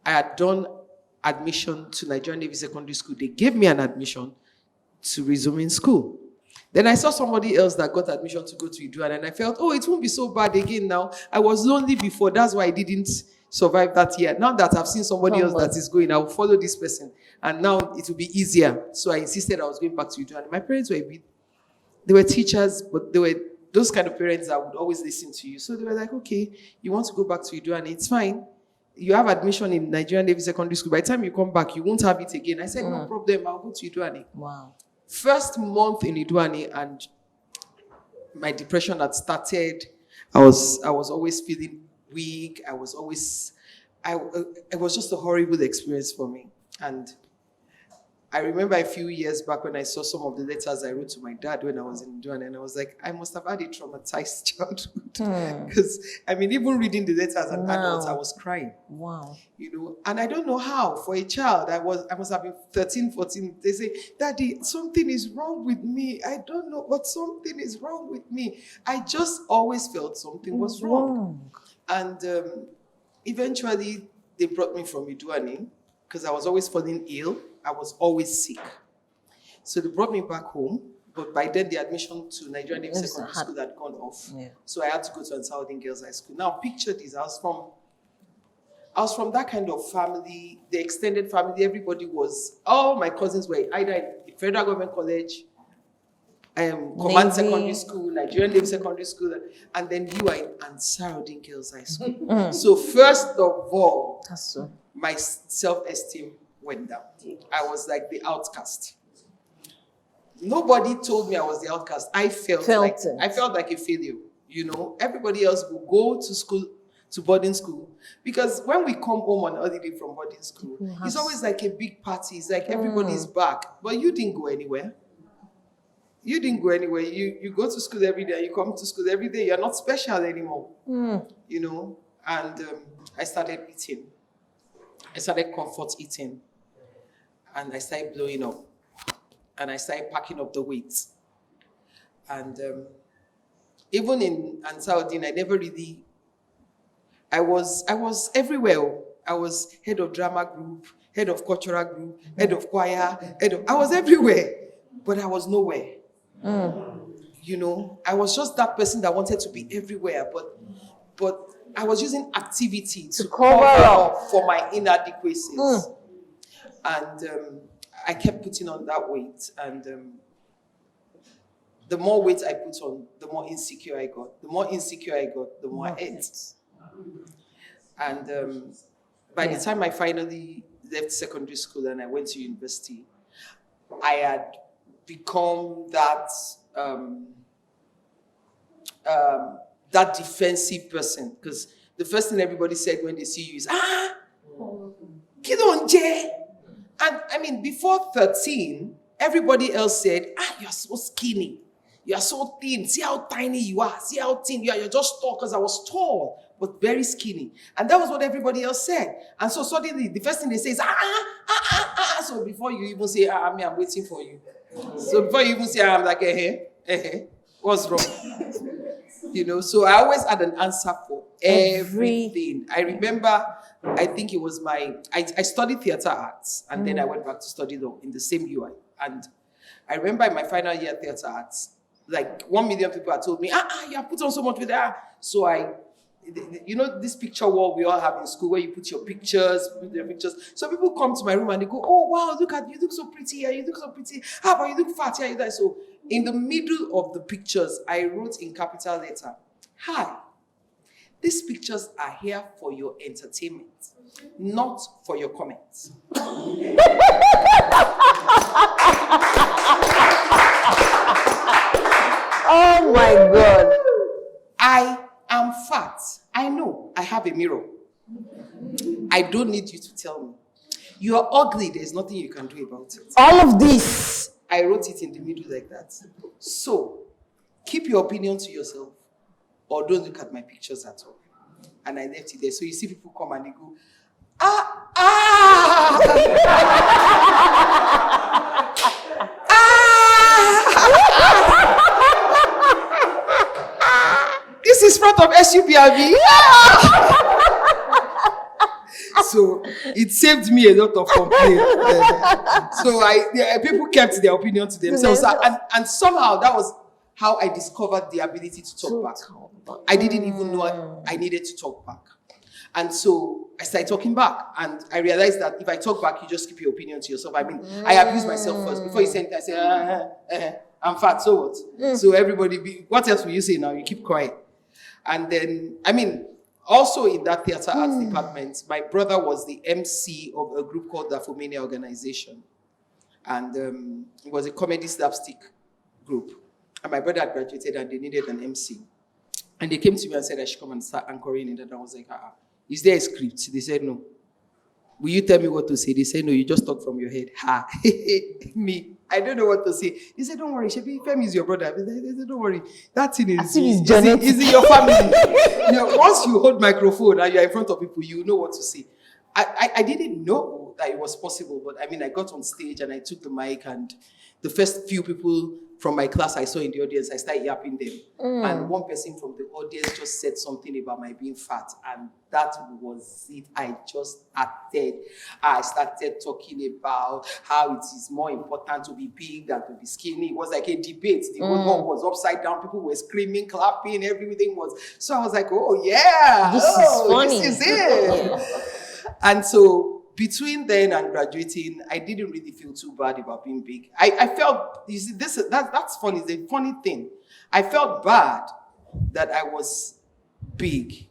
I had done admission to Nigerian Navy Secondary School. They gave me an admission to resume in school. Then I saw somebody else that got admission to go to Idwani, and I felt, it won't be so bad again now. I was lonely before, that's why I didn't survive that year. Now that I've seen somebody else that is going, I will follow this person, and now it will be easier. So I insisted I was going back to Idwani. My parents they were teachers, but they were those kind of parents that would always listen to you. So they were like, okay, you want to go back to Idwani, it's fine. You have admission in Nigerian Navy Secondary School. By the time you come back, you won't have it again. I said, no problem, I'll go to Idwani. Wow. First month in Idwani, and my depression had started. I was always feeling weak. It was just a horrible experience for me. And I remember a few years back when I saw some of the letters I wrote to my dad when I was in Idwani, and I was like, I must have had a traumatized childhood. Because, even reading the letters as an adult, I was crying. Wow. You know, and I don't know how, for a child, I must have been 13, 14. They say, Daddy, something is wrong with me. I don't know, but something is wrong with me. I just always felt something was wrong. And eventually, they brought me from Idwani, because I was always falling ill. I was always sick. So they brought me back home, but by then the admission to Nigerian Navy Secondary School had gone off. Yeah. So I had to go to Ansaruddin Girls High School. Now picture this, I was from that kind of family, the extended family. Everybody all my cousins were either in Federal Government College, Command Secondary School, Nigerian Navy Secondary School, and then you are in Ansaruddin Girls High School. So first of all, my self-esteem went down. I was like the outcast. Nobody told me I was the outcast. I felt like a failure. You know, everybody else will go to school, to boarding school, because when we come home on holiday from boarding school, it's always like a big party. It's like everybody's back, but you didn't go anywhere. you didn't go anywhere. You go to school every day. You come to school every day. You're not special anymore. You know. And I started eating. I started comfort eating. And I started blowing up. And I started packing up the weight. And even in Ansaudin, I never really. I was everywhere. I was head of drama group, head of cultural group, head of choir, I was everywhere, but I was nowhere. You know, I was just that person that wanted to be everywhere, but I was using activity to cover up for my inadequacies. And I kept putting on that weight, and the more weight I put on, the more insecure I got. The more insecure I got, the more I ate. And by the time I finally left secondary school and I went to university, I had become that that defensive person. Because the first thing everybody said when they see you is, get on, Jay. And I mean, before 13, everybody else said, you're so skinny. You're so thin. See how tiny you are. See how thin you are. You're just tall, because I was tall, but very skinny. And that was what everybody else said. And so suddenly, the first thing they say is, So before you even say, I'm waiting for you. So before you even say, I'm like, what's wrong? You know, so I always had an answer for everything. I remember, I think it was I studied theater arts, and then I went back to study law in the same UI. And I remember in my final year theater arts, like 1 million people had told me, you have put on so much with that. So you know, this picture wall we all have in school where you put your pictures, So people come to my room and they go, oh, wow, look at you, look so pretty here, you look so pretty. How about you look fat here, you there. So in the middle of the pictures, I wrote in capital letter, hi, these pictures are here for your entertainment, not for your comments. Oh my God. I am fat. I know. I have a mirror. I don't need you to tell me. You are ugly. There's nothing you can do about it. All of this. I wrote it in the middle like that. So, keep your opinion to yourself, or don't look at my pictures at all. And I left it there. So you see people come and they go, This is front of SUPRB. So it saved me a lot of complaints. So people kept their opinion to themselves. And somehow that was how I discovered the ability to talk back. I didn't even know I needed to talk back. And so I started talking back, and I realized that if I talk back, you just keep your opinion to yourself. I mean, I abused myself first. Before you said it, I said, I'm fat, so what? So everybody, what else will you say now? You keep quiet. And then, I mean, also in that theater arts department, my brother was the MC of a group called the Fomania Organization. And it was a comedy slapstick group. And my brother had graduated and they needed an MC. And they came to me and said I should come and start anchoring it. And I was like, is there a script? They said, no. Will you tell me what to say? They said, no, you just talk from your head. Me. I don't know what to say. He said, don't worry, Shebi, Femi is your brother. I said, don't worry. That thing is in your family. You know, once you hold microphone and you're in front of people, you know what to say. I didn't know that it was possible, but I mean, I got on stage and I took the mic, and the first few people from my class I saw in the audience, I started yapping them. And one person from the audience just said something about my being fat, and that was it. I started talking about how it is more important to be big than to be skinny. It was like a debate. The whole world was upside down. People were screaming, clapping, everything was. So I was like, oh yeah, this is funny. This is it. And so between then and graduating, I didn't really feel too bad about being big. I felt, you see, that's funny. It's a funny thing. I felt bad that I was big,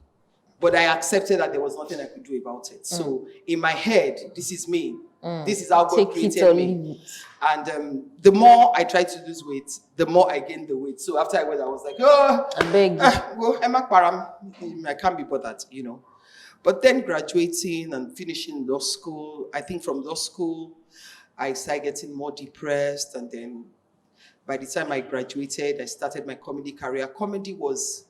but I accepted that there was nothing I could do about it. So in my head, this is me. This is how God created me. And the more I tried to lose weight, the more I gained the weight. So after I went, I was like, I beg. Well, I can't be bothered, you know. But then graduating and finishing law school, I think from law school, I started getting more depressed. And then By the time I graduated, I started my comedy career. Comedy was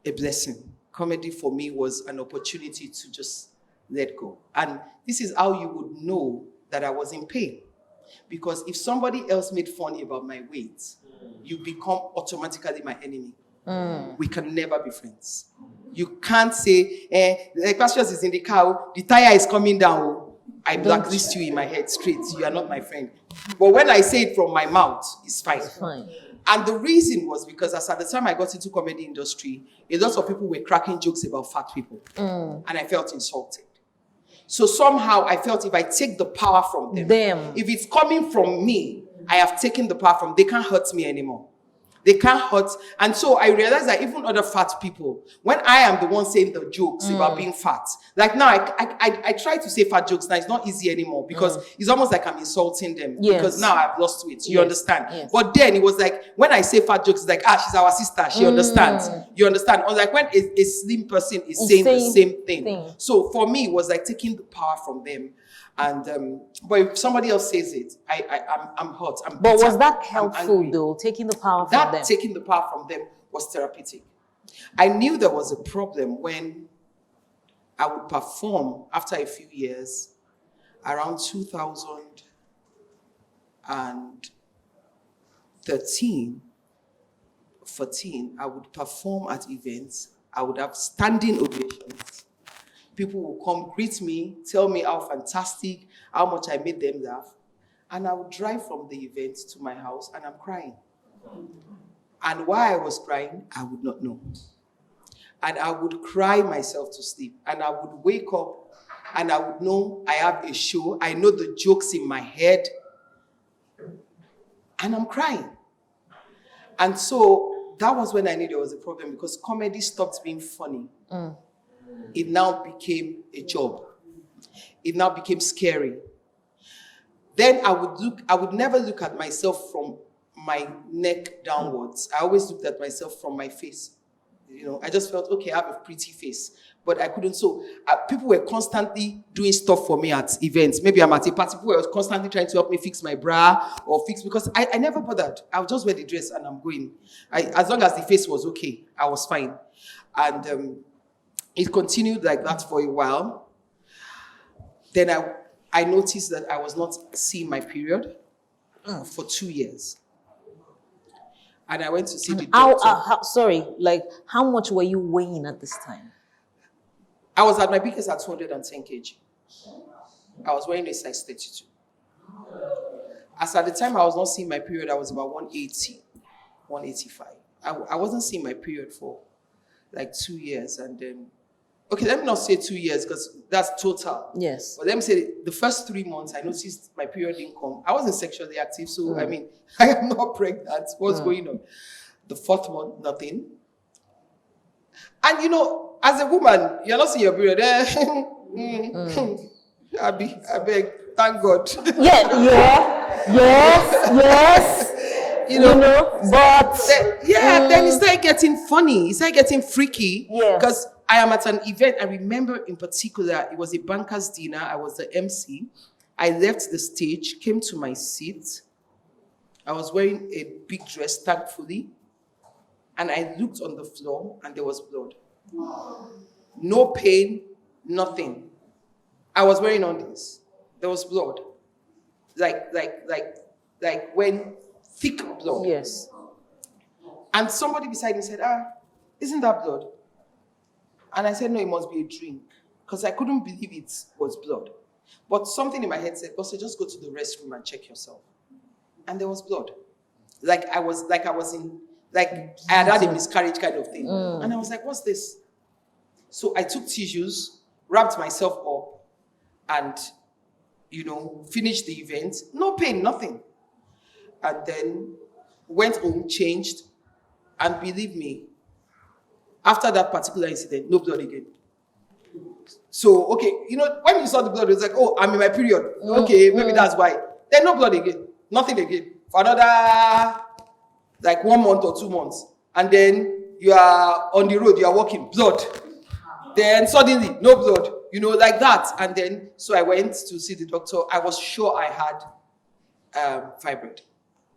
a blessing. Comedy for me was an opportunity to just let go. And this is how you would know that I was in pain. Because if somebody else made funny about my weight, you become automatically my enemy. We can never be friends. You can't say, Lepacious is in the car, the tire is coming down. I blacklist you in my head straight. You are not my friend. But when I say it from my mouth, it's fine. It's fine. And the reason was because as at the time I got into comedy industry, a lot of people were cracking jokes about fat people. And I felt insulted. So somehow I felt if I take the power from them, if it's coming from me, I have taken the power from, they can't hurt me anymore. They can't hurt. And so I realized that even other fat people, when I am the one saying the jokes about being fat, like now I try to say fat jokes now, it's not easy anymore because it's almost like I'm insulting them because now I've lost weight. You understand? Yes. But then it was like, when I say fat jokes, it's like, she's our sister. She understands. You understand? Or like when a slim person is saying the same thing. So for me, it was like taking the power from them. And but if somebody else says it, I'm hurt. I'm But bitter, was that I'm helpful angry. though, taking the power from That them? taking the power from them was therapeutic. I knew there was a problem when I would perform after a few years, around 2013, 14, I would perform at events. I would have standing ovations. People will come greet me, tell me how fantastic, how much I made them laugh. And I would drive from the event to my house and I'm crying. And why I was crying, I would not know. And I would cry myself to sleep. And I would wake up and I would know I have a show. I know the jokes in my head. And I'm crying. And so that was when I knew there was a problem because comedy stopped being funny. It now became a job. It now became scary. Then I would never look at myself from my neck downwards. I always looked at myself from my face. You know, I just felt, okay, I have a pretty face, but I couldn't. So people were constantly doing stuff for me at events. Maybe I'm at a party, people were constantly trying to help me fix my bra or fix, because I never bothered. I would just wear the dress and I'm going. As long as the face was okay, I was fine. And it continued like that for a while. Then I noticed that I was not seeing my period for 2 years. And I went to see the doctor. Sorry, like how much were you weighing at this time? I was at my biggest at 210 kg. I was wearing a size 32. As at the time I was not seeing my period, I was about 180, 185. I wasn't seeing my period for like 2 years. And then, okay, let me not say 2 years because that's total. Yes. But let me say the first 3 months, I noticed my period didn't come. I wasn't sexually active, so I mean, I am not pregnant. What's going on? The 4th month, nothing. And you know, as a woman, you're not seeing your period. I beg, thank God. Yes. You know, but then it started getting funny. It started getting freaky. Yes. Because I am at an event. I remember in particular, it was a banker's dinner. I was the MC. I left the stage, came to my seat. I was wearing a big dress, thankfully. And I looked on the floor and there was blood. No pain, nothing. I was wearing on this. There was blood. Like when thick blood. yes. And somebody beside me said, isn't that blood? And I said, no, it must be a drink. Because I couldn't believe it was blood. But something in my head said, Boss, just go to the restroom and check yourself. And there was blood. I had a miscarriage kind of thing. And I was like, what's this? So I took tissues, wrapped myself up, and, finished the event. No pain, nothing. And then went home, changed, and believe me, after that particular incident, no blood again. So, okay, when you saw the blood, it was like, oh, I'm in my period. Okay, maybe that's why. Then no blood again. Nothing again. For another, 1 month or 2 months. And then you are on the road, you are walking, blood. Then suddenly, no blood. Like that. And then, so I went to see the doctor. I was sure I had fibroid.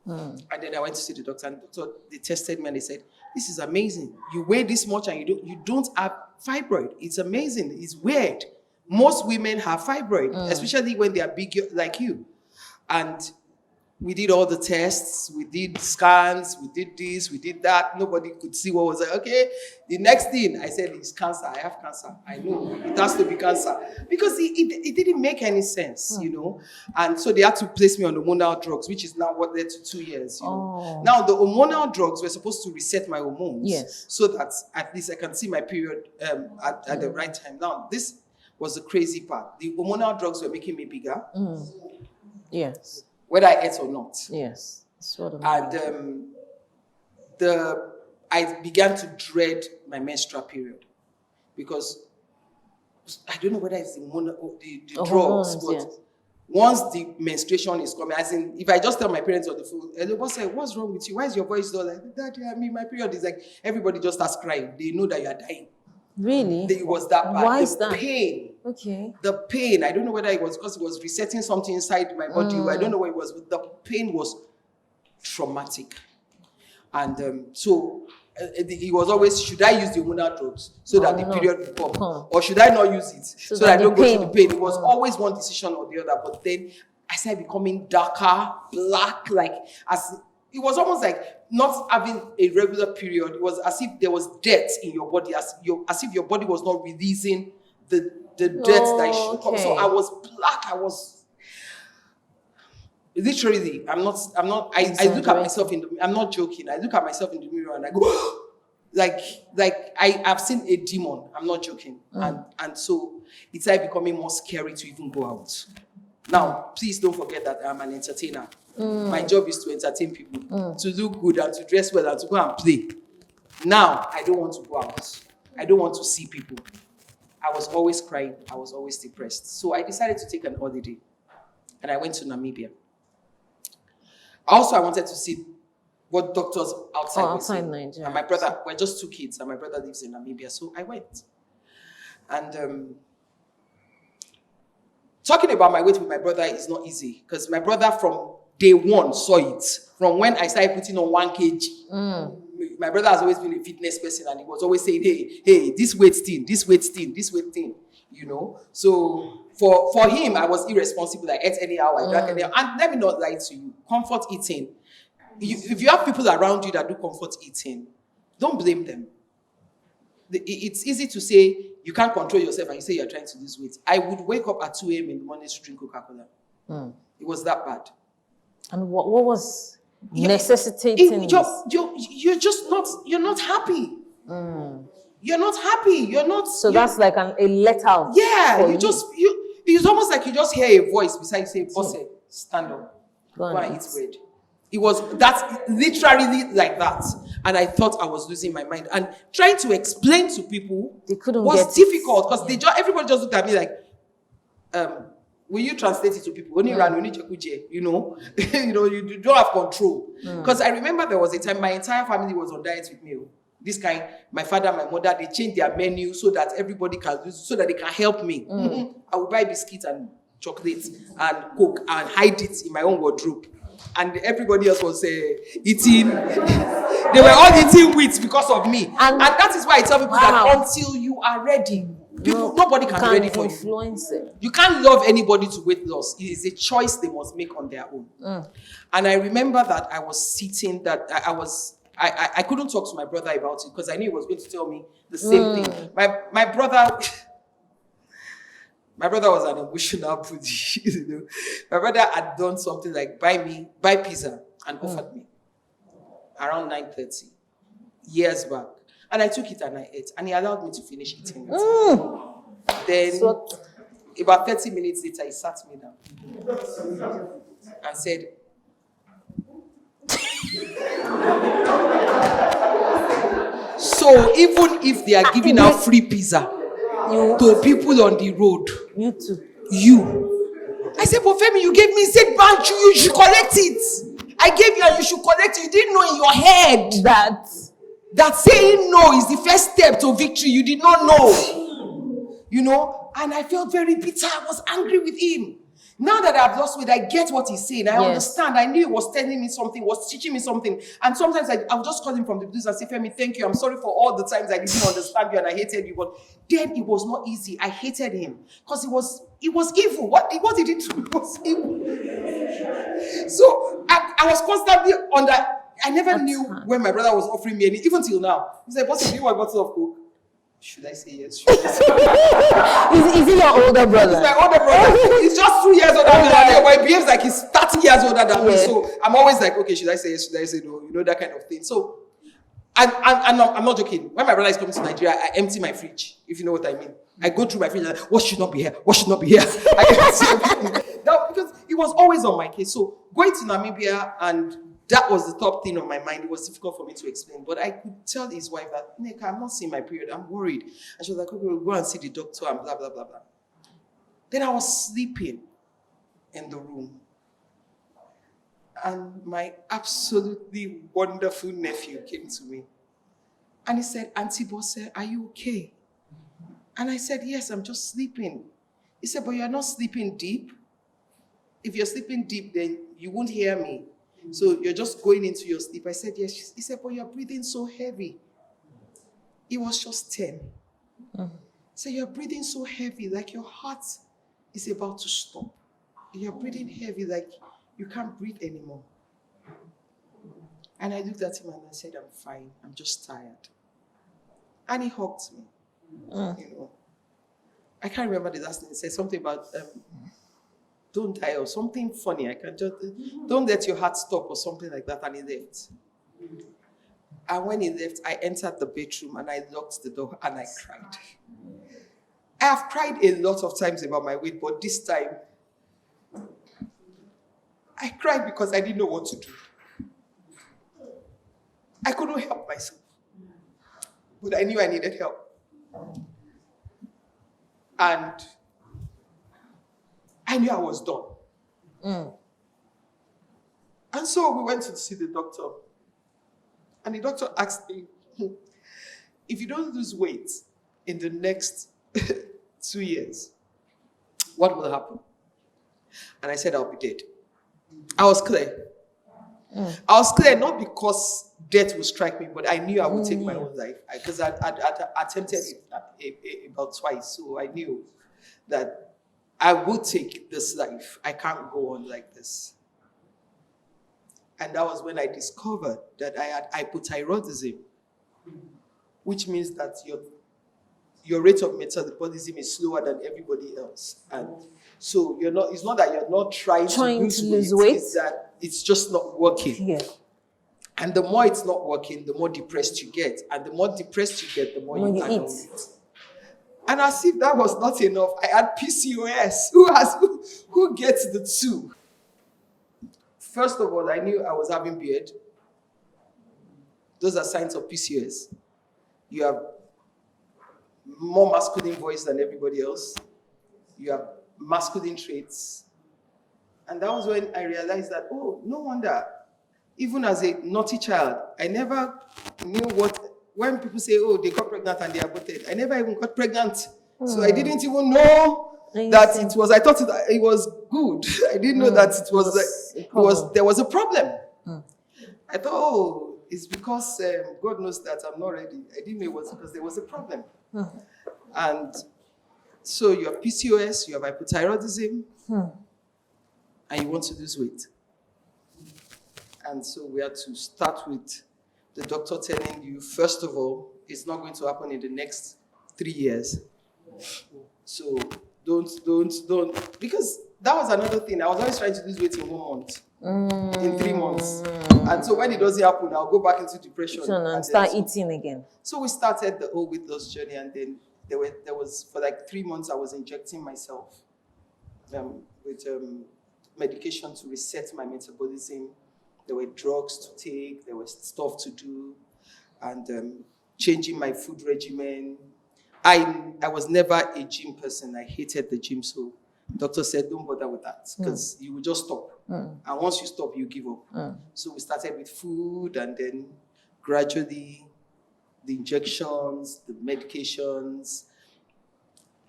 And then I went to see the doctor, and they tested me and they said, "This is amazing. You weigh this much and you don't have fibroid. It's amazing. It's weird. Most women have fibroid, especially when they are big like you." And we did all the tests, we did scans, we did this, we did that. Nobody could see what was like. Okay, the next thing I said is cancer. I have cancer. I know it has to be cancer because it didn't make any sense, you know. And so they had to place me on hormonal drugs, which is now what led to 2 years. You know? Now the hormonal drugs were supposed to reset my hormones, so that at least I can see my period at the right time. Now this was the crazy part. The hormonal drugs were making me bigger. Yes. Whether I ate or not. Yes. Sort of. And I began to dread my menstrual period because I don't know whether it's the drugs, hormones, but once the menstruation is coming, as in, if I just tell my parents on the phone, they will say, "What's wrong with you? Why is your voice so like, Daddy, I mean, my period is like," everybody just starts crying. They know that you are dying. Really? It was that bad. Why is the that? Pain. Okay. The pain, I don't know whether it was because it was resetting something inside my body. I don't know what it was, but the pain was traumatic. And so it was always, should I use the hormonal drugs so that the period will come? Or should I not use it so that I don't go through the pain? It was always one decision or the other. But then I started becoming darker, black, like as it was almost like not having a regular period. It was as if there was dirt in your body, as if your body was not releasing the dirt that should come. So I was black. I was literally, I look at myself in the, I'm not joking. I look at myself in the mirror and I go, like I've seen a demon. I'm not joking. And so it started becoming more scary to even go out. Now, please don't forget that I'm an entertainer. My job is to entertain people, to look good and to dress well and to go and play. Now, I don't want to go out. I don't want to see people. I was always crying. I was always depressed. So I decided to take an holiday. And I went to Namibia. Also, I wanted to see what doctors outside were saying. Nigeria. And my brother, we're just 2 kids, and my brother lives in Namibia. So I went. And talking about my weight with my brother is not easy. Because my brother from day one saw it. From when I started putting on 1 kg. My brother has always been a fitness person, and he was always saying, hey, this weight thing, you know. So for him, I was irresponsible. I ate anyhow, I drank anyhow. And let me not lie to you, comfort eating. If you have people around you that do comfort eating, don't blame them. It's easy to say you can't control yourself and you say you're trying to lose weight. I would wake up at 2 a.m. in the morning to drink Coca-Cola. It was that bad. And what was necessitating you're not happy. You're not happy. You're not. So that's like a let out. Yeah, it's almost like you just hear a voice beside you say, "Boss, stand up, go and eat bread." That's literally like that. And I thought I was losing my mind. And trying to explain to people was difficult because everybody just looked at me like, will you translate it to people? You know, you don't have control. Because I remember there was a time my entire family was on diet with me. This kind, my father, my mother, they changed their menu so that everybody can use, so that they can help me. I would buy biscuits and chocolates and Coke and hide it in my own wardrobe. And everybody else was eating. They were all eating wheat because of me. And that is why I tell people that until you are ready, nobody can be ready for you. You can't love anybody to weight loss. It is a choice they must make on their own. And I remember that I was sitting, that I couldn't talk to my brother about it because I knew he was going to tell me the same thing. My brother was an emotional bully. You know? My brother had done something like buy pizza and offered me around 9:30 years back. And I took it and I ate. And he allowed me to finish eating it. Then, about 30 minutes later, he sat me down and said, "So even if they are giving out free pizza to people on the road, you." I said, "But Femi, you gave me, said, "Bank, you should collect it. I gave you and you should collect it. You didn't know in your head that saying no is the first step to victory. You did not know." You know, and I felt very bitter. I was angry with him. Now that I've lost weight, I get what he's saying. I Yes. understand. I knew he was telling me something, was teaching me something. And sometimes I would just call him from the blues and say, Femi, thank you. I'm sorry for all the times I didn't understand you and I hated you. But then it was not easy. I hated him because he was evil. What did he do? It was evil. So I was constantly under. I never knew when my brother was offering me any, even till now. He said, "Boss, do you want a bottle of Coke?" Should I say yes? Should I say yes? Is he your older brother? He's my older brother. He's just 2 years older than me. And he behaves like he's 30 years older than me. So I'm always like, okay, should I say yes? Should I say no? You know, that kind of thing. So, I'm not joking. When my brother is coming to Nigeria, I empty my fridge, if you know what I mean. I go through my fridge and like, what should not be here? What should not be here? I empty everything. Because it was always on my case. So going to Namibia, and that was the top thing on my mind. It was difficult for me to explain. But I could tell his wife that, Nick, I'm not seeing my period. I'm worried. And she was like, okay, we'll go and see the doctor and blah, blah, blah, blah. Then I was sleeping in the room. And my absolutely wonderful nephew came to me. And he said, Auntie Bose, are you okay? And I said, yes, I'm just sleeping. He said, but you're not sleeping deep. If you're sleeping deep, then you won't hear me. So you're just going into your sleep. I said, yes. He said, but you're breathing so heavy. He was just 10. He said, you're breathing so heavy, like your heart is about to stop. You're breathing heavy, like you can't breathe anymore. And I looked at him and I said, I'm fine. I'm just tired. And he hugged me. You know, I can't remember the last thing. He said something about don't die or something funny. I can just don't let your heart stop or something like that. And he left. And when he left, I entered the bedroom and I locked the door and I cried. I have cried a lot of times about my weight, but this time I cried because I didn't know what to do. I couldn't help myself. But I knew I needed help. And I knew I was done. And so we went to see the doctor. And the doctor asked me, if you don't lose weight in the next 2 years, what will happen? And I said, I'll be dead. I was clear. I was clear not because death would strike me, but I knew I would take my own life. Because I attempted it about twice. So I knew that I would take this life. I can't go on like this. And that was when I discovered that I had hypothyroidism, which means that your rate of metabolism is slower than everybody else. And so it's not that you're not trying to lose weight, it's that it's just not working. Yeah. And the more it's not working, the more depressed you get. And the more depressed you get, the more you cannot eat. And as if that was not enough, I had PCOS. Who gets the two? First of all, I knew I was having beard. Those are signs of PCOS. You have more masculine voice than everybody else. You have masculine traits. And that was when I realized that, oh, no wonder. Even as a naughty child, I never knew when people say, oh, they got pregnant and they aborted, I never even got pregnant. So I didn't even know that it was, I thought it was good. I didn't know that there was a problem. I thought, oh, it's because God knows that I'm not ready. I didn't know it was because there was a problem. And so you have PCOS, you have hypothyroidism, and you want to lose weight. And so we had to start with the doctor telling you, first of all, it's not going to happen in the next 3 years. So don't, because that was another thing. I was always trying to lose weight in 1 month, in 3 months. And so when it doesn't happen, I'll go back into depression. And start eating again. So we started the whole weight loss journey, and then there was for like 3 months, I was injecting myself with medication to reset my metabolism. There were drugs to take, there was stuff to do, and changing my food regimen. I was never a gym person. I hated the gym, so doctor said, don't bother with that, because you will just stop. And once you stop, you give up. So we started with food, and then gradually the injections, the medications,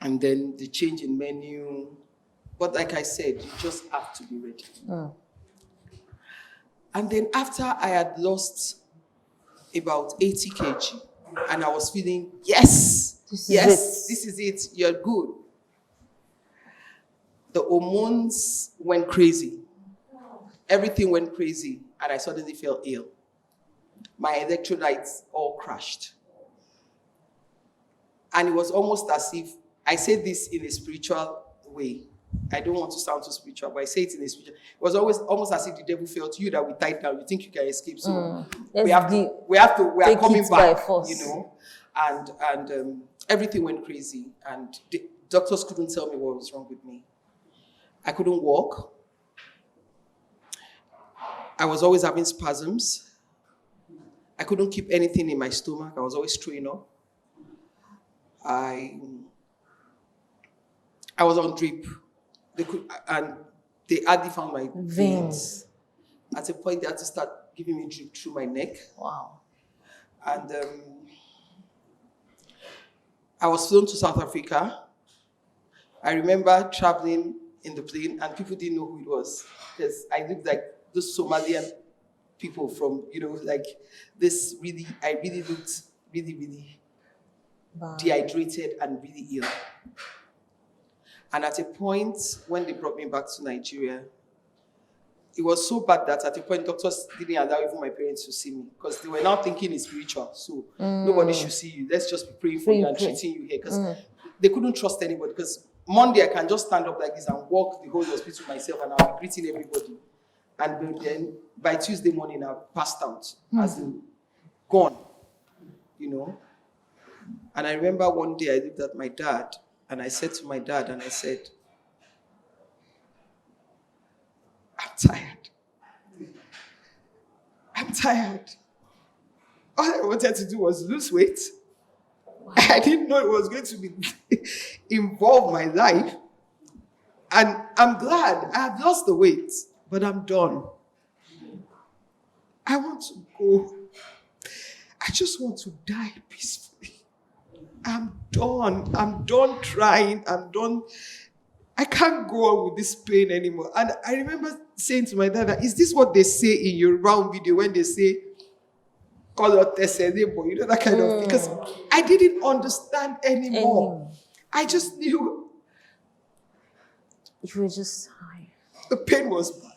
and then the change in menu. But like I said, you just have to be ready. And then after I had lost about 80 kg, and I was feeling, yes, this is it, you're good. The hormones went crazy. Everything went crazy, and I suddenly felt ill. My electrolytes all crashed. And it was almost as if, I say this in a spiritual way. I don't want to sound too spiritual, but I say it in a spiritual. It was almost as if the devil felt you that we tied down. You think you can escape, so we are coming back, you know. And everything went crazy, and the doctors couldn't tell me what was wrong with me. I couldn't walk. I was always having spasms. I couldn't keep anything in my stomach. I was always throwing up. I was on drip. They hardly found my veins. At a point, they had to start giving me drip through my neck. Wow. And I was flown to South Africa. I remember traveling in the plane, and people didn't know who it was, because I looked like those Somalian people from, you know, like this really, I really looked really dehydrated and really ill. And at a point, when they brought me back to Nigeria, it was so bad that at a point, doctors didn't allow even my parents to see me, because they were now thinking it's spiritual. So nobody should see you. Let's just be praying for you and treating you here, because they couldn't trust anybody. Because Monday, I can just stand up like this and walk the whole hospital myself, and I'll be greeting everybody. And then by Tuesday morning, I passed out, as in gone, you know. And I remember one day I looked at my dad, and I said to my dad, and I said, I'm tired. I'm tired. All I wanted to do was lose weight. I didn't know it was going to involve my life. And I'm glad I have lost the weight, but I'm done. I want to go. I just want to die peacefully. I'm done. I'm done trying. I'm done. I can't go on with this pain anymore. And I remember saying to my dad, is this what they say in your round video when they say, call out Tesselebo, you know, that kind of, because I didn't understand anymore. I just knew. You were just tired. The pain was bad.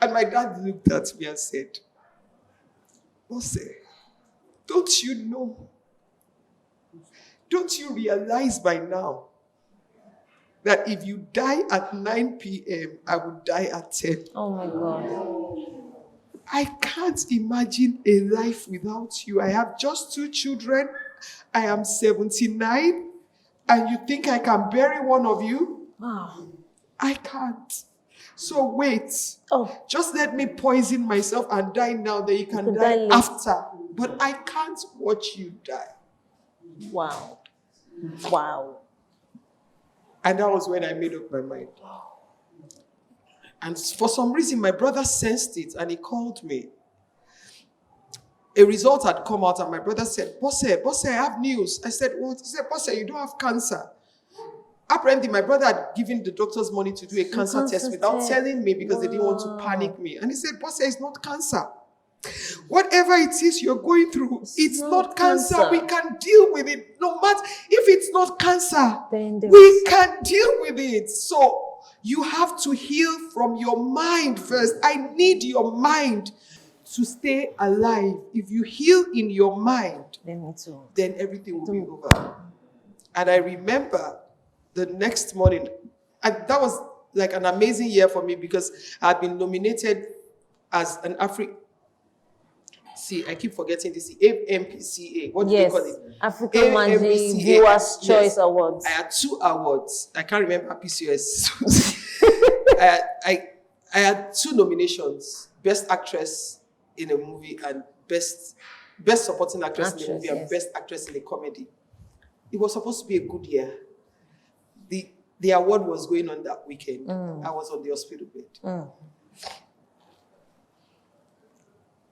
And my dad looked at me and said, Bose, don't you know? Don't you realize by now that if you die at 9 p.m., I would die at 10? Oh my God. I can't imagine a life without you. I have just 2 children. I am 79. And you think I can bury one of you? Wow. I can't. So wait. Oh. Just let me poison myself and die now, then you can die after. But I can't watch you die. Wow. Wow. And that was when I made up my mind. And for some reason, my brother sensed it and he called me. A result had come out and my brother said, Bose, I have news. I said, what? He said, Bose, you don't have cancer. Apparently, my brother had given the doctors money to do a cancer test without telling me, because they didn't want to panic me. And he said, Bose, it's not cancer. Whatever it is you're going through, it's not cancer. We can deal with it. No matter if it's not cancer, we can deal with it. So you have to heal from your mind first. I need your mind to stay alive. If you heal in your mind, then everything will be over. And I remember the next morning, and that was like an amazing year for me, because I had been nominated as an African. See, I keep forgetting this. AMPCA. What do they call it? African Magic Viewers Choice Awards. I had 2 awards. I can't remember PCOS. I had 2 nominations: Best Actress in a Movie and Best Supporting Actress in a Movie and Best Actress in a Comedy. It was supposed to be a good year. The award was going on that weekend. I was on the hospital bed.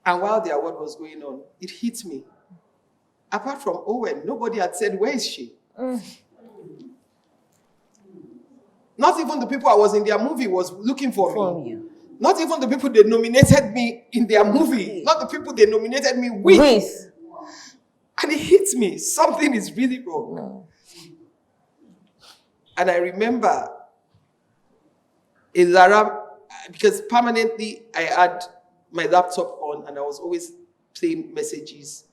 And while the award was going on, it hit me. Apart from Owen, nobody had said, where is she? Not even the people I was in their movie was looking for From me. you. Not even the people they nominated me in their movie. Not the people they nominated me with. And it hits me. Something is really wrong. No. And I remember because permanently I had my laptop on and I was always playing messages.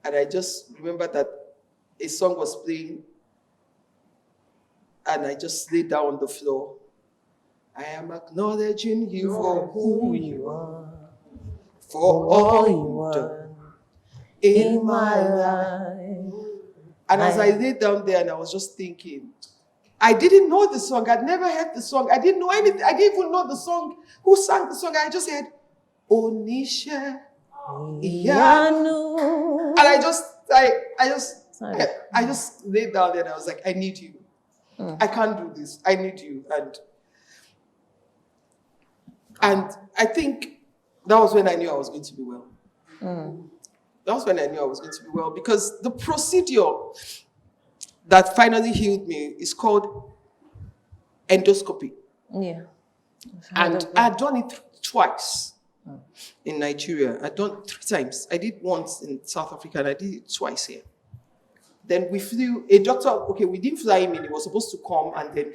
And I just remember that a song was playing and I just laid down on the floor. I am acknowledging you for who you are, for all you done in my life. And as I laid down there and I was just thinking, I didn't know the song. I'd never heard the song. I didn't know anything. I didn't even know the song. Who sang the song? I just heard, Onisha. Yeah. And I just laid down there and I was like, I need you. I can't do this. I need you. And I think that was when I knew I was going to be well. That was when I knew I was going to be well, because the procedure that finally healed me is called endoscopy. Yeah. And I had done it twice in Nigeria. I'd done 3 times. I did once in South Africa and I did it twice here. Then we flew, a doctor, we didn't fly him in. He was supposed to come and then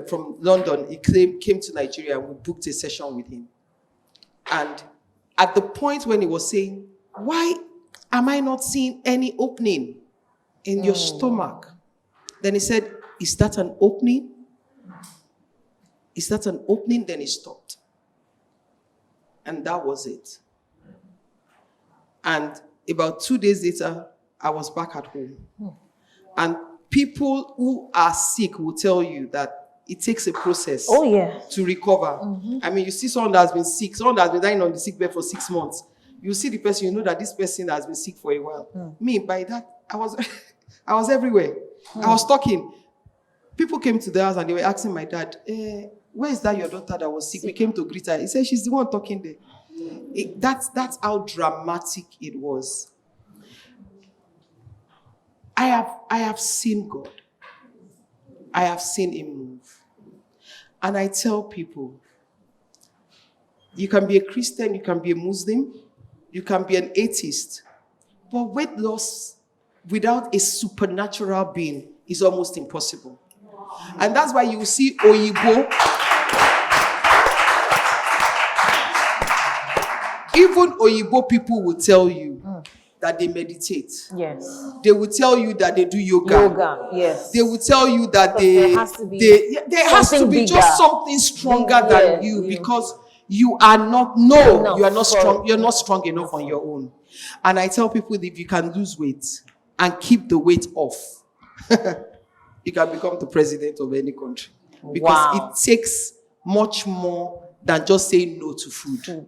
from London, he came to Nigeria and we booked a session with him. And at the point when he was saying, why am I not seeing any opening in your stomach? Then he said, is that an opening? Is that an opening? Then he stopped. And that was it. And about 2 days later, I was back at home. And people who are sick will tell you that it takes a process to recover. I mean, you see someone that has been sick, someone that has been lying on the sick bed for 6 months. You see the person, you know that this person has been sick for a while. Me, by that, I was everywhere. I was talking. People came to the house and they were asking my dad, where is that your daughter that was sick? We came to greet her. He said, she's the one talking there. That's how dramatic it was. I have seen God. I have seen him move. And I tell people, you can be a Christian, you can be a Muslim, you can be an atheist, but weight loss without a supernatural being is almost impossible. And that's why you see Oyibo, even Oyibo people will tell you that they meditate. Yes. They will tell you that they do yoga. Yes. They will tell you that there has to be just something stronger than you, because you are not strong. You're not strong enough on your own. And I tell people, if you can lose weight and keep the weight off, you can become the president of any country, because it takes much more than just saying no to food.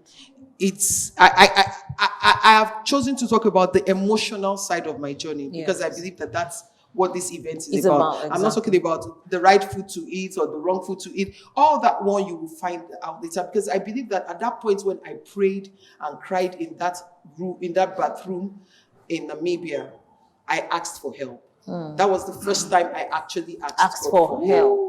It's I have chosen to talk about the emotional side of my journey, because I believe that that's what this event is about. Exactly. I'm not talking about the right food to eat or the wrong food to eat. All that one you will find out later, because I believe that at that point when I prayed and cried in that room, in that bathroom in Namibia, I asked for help. That was the first time I actually asked for help.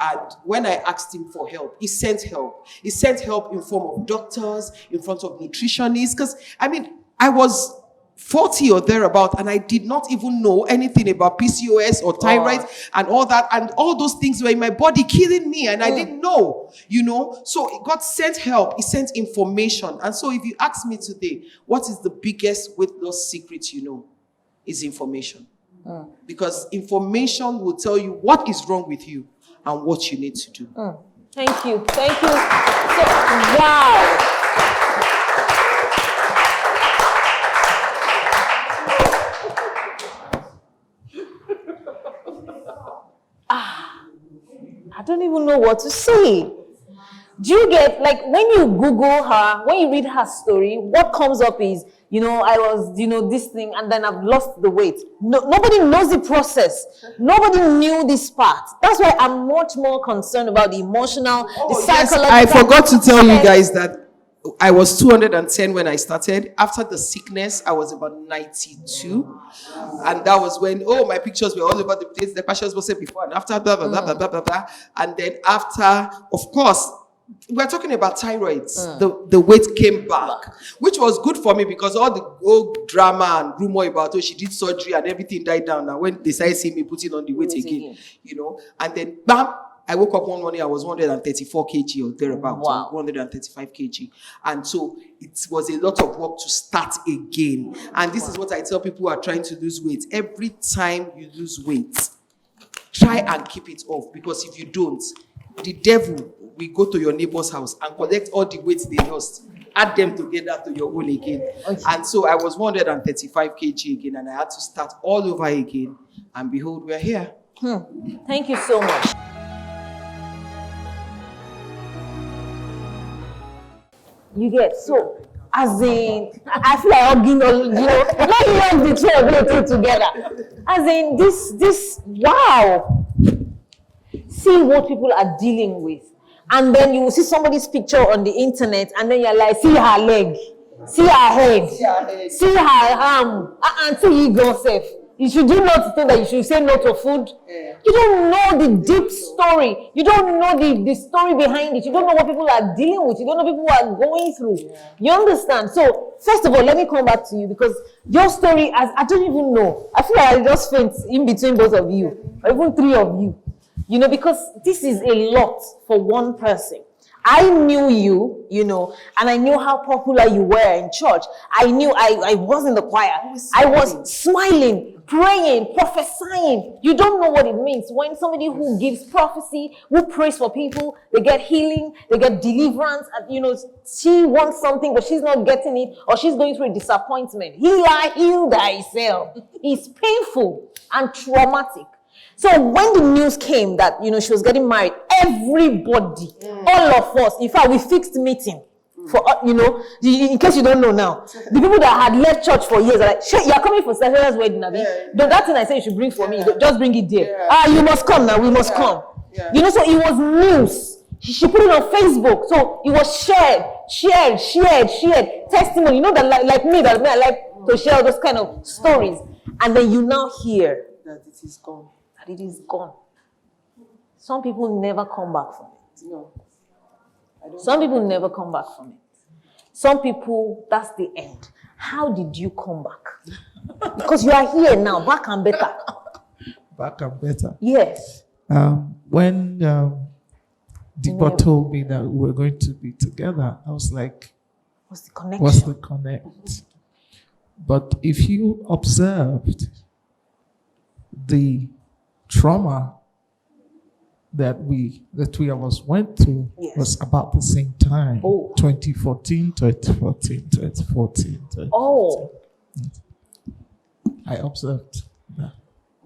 And when I asked him for help, he sent help. He sent help in form of doctors, in front of nutritionists. Because, I mean, I was 40 or thereabout, and I did not even know anything about PCOS or thyroid and all that. And all those things were in my body killing me, and I didn't know, So God sent help. He sent information. And so if you ask me today, what is the biggest weight loss secret is information. Because information will tell you what is wrong with you and what you need to do. Thank you. So, wow. I don't even know what to say. Do you get, when you Google her, when you read her story, what comes up is, I was, this thing, and then I've lost the weight. Nobody knows the process. Nobody knew this part. That's why I'm much more concerned about the emotional, the psychological. Yes, I forgot to tell you guys that I was 210 when I started. After the sickness, I was about 92. And that was when, my pictures were all over the place. Lepacious Bose before and after, blah, blah, blah, blah, blah, blah, blah. And then after, of course, we're talking about thyroids. The weight came back, which was good for me because all the old drama and rumor about, she did surgery and everything died down. Now, when they started seeing me putting on the weight again, and then, bam, I woke up one morning, I was 134 kg or thereabouts, 135 kg. And so it was a lot of work to start again. And this is what I tell people who are trying to lose weight. Every time you lose weight, try and keep it off, because if you don't, the devil will go to your neighbor's house and collect all the weight they lost, add them together to your own again. Okay. And so I was 135 kg again, and I had to start all over again. And behold, we're here. Thank you so much. You get so, as in, I feel like hugging all, let me love the two of you together. As in, this, wow. See what people are dealing with. And then you will see somebody's picture on the internet, and then you're like, see her leg, see her head, see her arm, and see you yourself. You should do not think that you should say no to food. Yeah. You don't know the deep story. You don't know the story behind it. You don't know what people are dealing with. You don't know what people are going through. You understand? So, first of all, let me come back to you, because your story, I don't even know. I feel like I just faint in between both of you, or even three of you. Because this is a lot for one person. I knew you, and I knew how popular you were in church. I knew I was in the choir. I was smiling, praying, prophesying. You don't know what it means when somebody who gives prophecy, who prays for people, they get healing, they get deliverance. And, she wants something, but she's not getting it, or she's going through a disappointment. Heal thyself. It's painful and traumatic. So when the news came that, she was getting married, everybody, all of us, in fact, we fixed meeting for, in case you don't know now, the people that had left church for years are like, you're coming for Sarah's wedding, Abi. That thing I said you should bring for me, just bring it there. You must come now, we must come. So it was news. She put it on Facebook. So it was shared, testimony. That like me, I like to share those kind of stories. And then you now hear that it is gone. It is gone. Some people never come back from it. No. Some people never come back from it. Some people, that's the end. How did you come back? Because you are here now, back and better. Back and better. Yes. When Deepa told me that we were going to be together, I was like, what's the connection? What's the connect? But if you observed the trauma that the three of us went through was about the same time. 2014. Oh. I observed that.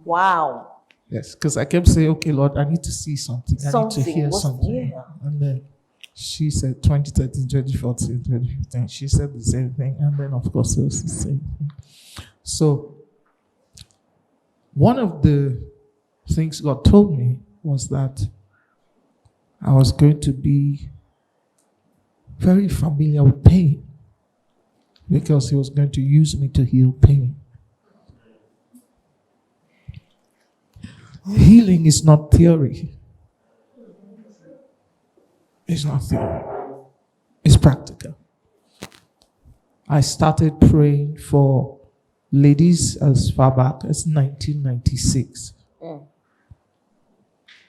Wow. Yes, because I kept saying, okay, Lord, I need to see something. I need to hear something. Yeah. And then she said 2013, 2014, 2015. She said the same thing. And then, of course, it was the same thing. So, one of the things God told me was that I was going to be very familiar with pain, because He was going to use me to heal pain. Healing is not theory. It's not theory. It's practical. I started praying for ladies as far back as 1996.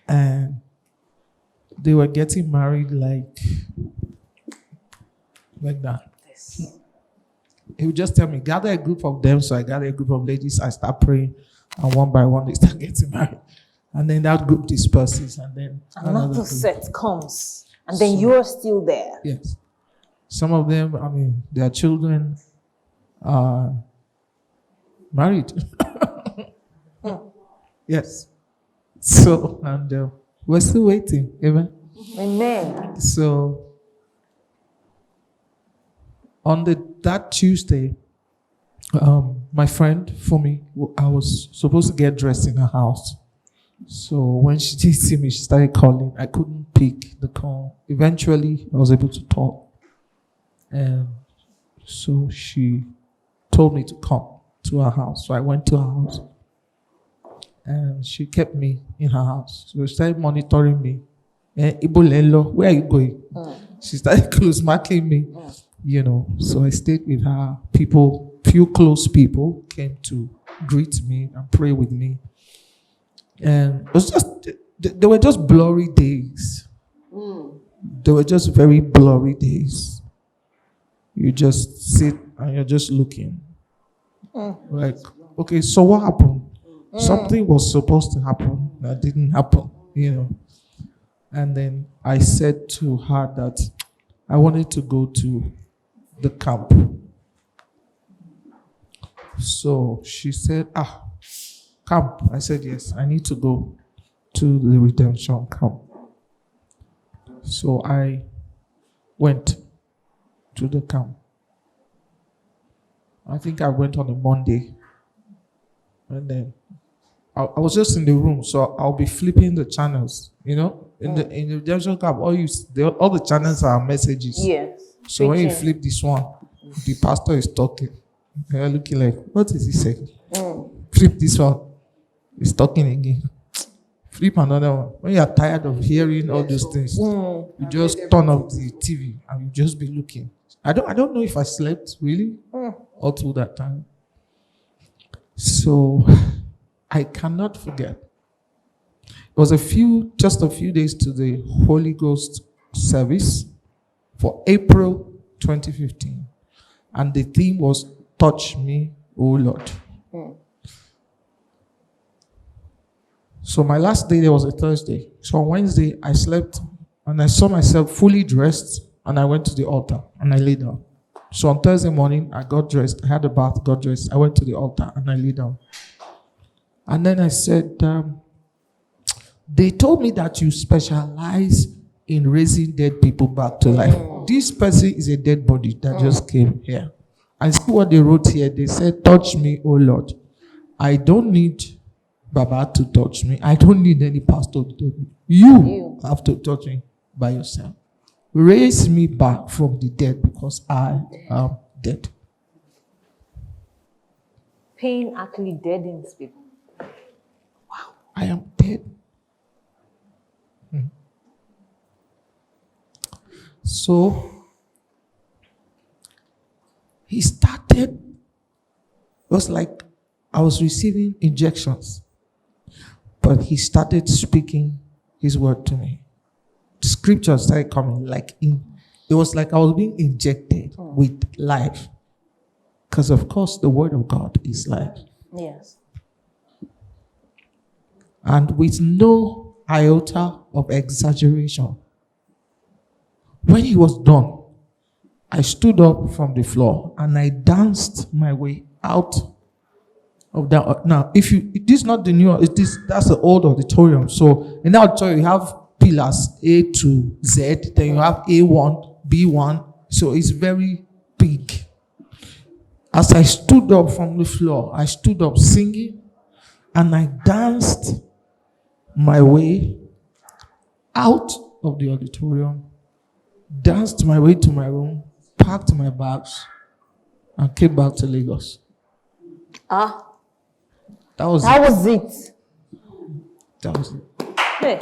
And they were getting married like that. He would just tell me, gather a group of them. So I gather a group of ladies. I start praying. And one by one, they start getting married. And then that group disperses. And then another set comes. And then you're still there. Yes. Some of them, their children are married. Yes. So, and we're still waiting. Amen. So, on that Tuesday, my friend, Fumi, I was supposed to get dressed in her house. So, when she did see me, she started calling. I couldn't pick the call. Eventually, I was able to talk. And so she told me to come to her house. So I went to her house. And she kept me in her house. So she started monitoring me. Ibolelo, where are you going? She started close marking me, you know. So I stayed with her. Few close people came to greet me and pray with me. And it was they were just blurry days. They were just very blurry days. You just sit and you're just looking. Like, okay, so what happened? Something was supposed to happen that didn't happen, you know. And then I said to her that I wanted to go to the camp. So she said, camp. I said, yes, I need to go to the redemption camp. So I went to the camp. I think I went on a Monday. And then I was just in the room, so I'll be flipping the channels, you know. In the redemption camp, all the channels are messages. Yes. So when you flip this one, the pastor is talking. You're looking like, what is he saying? Flip this one, he's talking again. Flip another one. When you are tired of hearing all those things, you just turn off the TV and you just be looking. I don't know if I slept really all through that time. So I cannot forget. It was just a few days to the Holy Ghost service for April 2015. And the theme was Touch Me, O Lord. So my last day there was a Thursday. So on Wednesday I slept and I saw myself fully dressed and I went to the altar and I lay down. So on Thursday morning I got dressed, I had a bath, got dressed, I went to the altar and I lay down. And then I said, they told me that you specialize in raising dead people back to life. This person is a dead body that just came here. I see what they wrote here. They said, touch me, O Lord. I don't need Baba to touch me. I don't need any pastor to touch me. You have to touch me by yourself. Raise me back from the dead because I am dead. Pain actually deadens people. Wow, I am dead. So he started, it was like I was receiving injections, but he started speaking his word to me. Scriptures started coming, it was like I was being injected with life. Because of course the word of God is life. Yes. And with no iota of exaggeration. When he was done, I stood up from the floor and I danced my way out of that. Now, this is not the new, that's the old auditorium. So in that auditorium, you have pillars A to Z, then you have A1, B1. So it's very big. As I stood up from the floor, I stood up singing and I danced my way out of the auditorium, danced my way to my room, packed my bags, and came back to Lagos. That was it. That was it. Hey.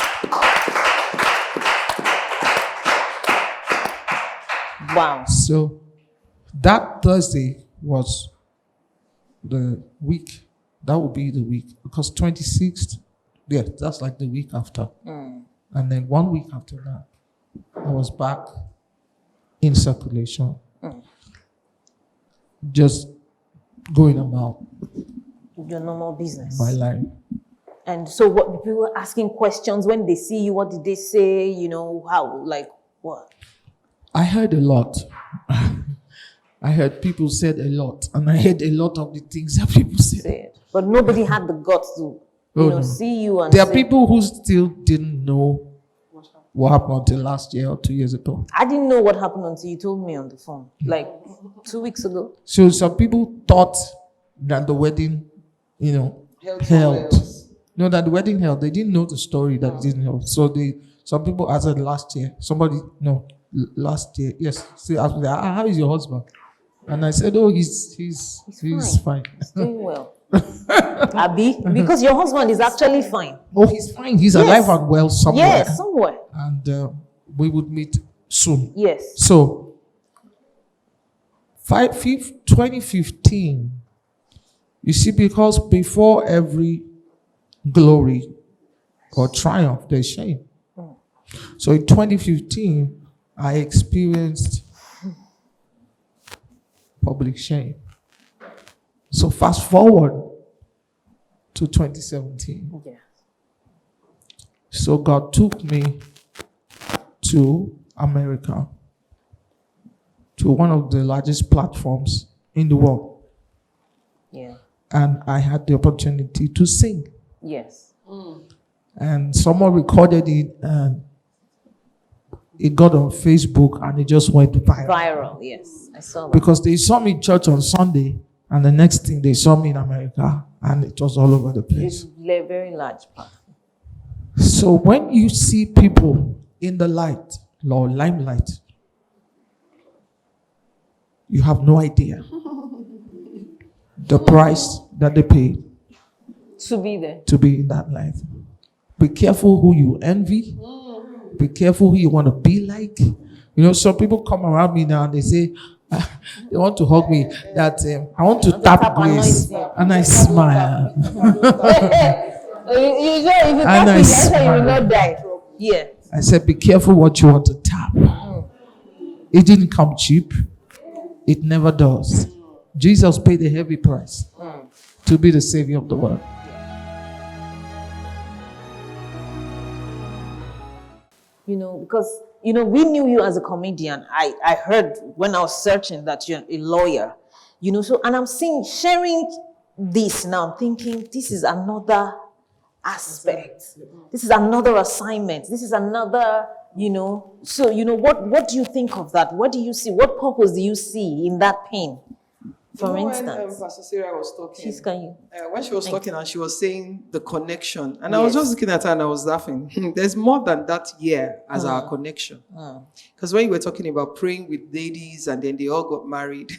Wow. So that Thursday was the week. That would be the week. Because 26th, yeah, that's like the week after. And then 1 week after that, I was back in circulation. Just going about your normal business. my life. And so what people were asking questions when they see you, what did they say? You know, how, like what? I heard a lot. I heard people said a lot. And I heard a lot of the things that people said. But nobody had the guts to see you and there are people who still didn't know what happened until last year or 2 years ago. I didn't know what happened until you told me on the phone, like 2 weeks ago. So some people thought that the wedding, held. No, that the wedding held. They didn't know the story that it didn't hold. So some people answered last year. last year. Yes. See, asked me, how is your husband? And I said, oh, he's fine. He's doing well. Abi, because your husband is actually fine. Oh, he's fine. He's alive and well somewhere. Yes, somewhere. And we would meet soon. Yes. So, 2015, you see, because before every glory or triumph, there's shame. So in 2015, I experienced public shame. So fast forward to 2017. Yeah. So God took me to America, to one of the largest platforms in the world. Yeah. And I had the opportunity to sing. Yes. And someone recorded it, and it got on Facebook, and it just went viral. Viral, yes. I saw that. Because they saw me in church on Sunday, and the next thing they saw me in America, and it was all over the place. It's a very large platform. So when you see people in the light, or limelight, you have no idea the price that they paid To be there. to be in that light. Be careful who you envy. Be careful who you want to be like. You know, some people come around me now and they say, they want to hug me, that I want to tap Grace. And I smile. You know, if you And I tap it, you will smile. not die. Yeah. I said, be careful what you want to tap. It didn't come cheap. It never does. Jesus paid a heavy price to be the savior of the world. You know, because, you know, we knew you as a comedian. I heard when I was searching that you're a lawyer, you know, so, and I'm sharing this now, I'm thinking this is another aspect. This is another assignment. This is another, you know, so, you know, what do you think of that? What do you see? What purpose do you see in that pain? For instance. When Pastor Sarah was talking, Please, can you? when she was Thank talking and she was saying the connection, and I was Yes. just looking at her and I was laughing. There's more than that here as our connection. Because when you were talking about praying with ladies and then they all got married,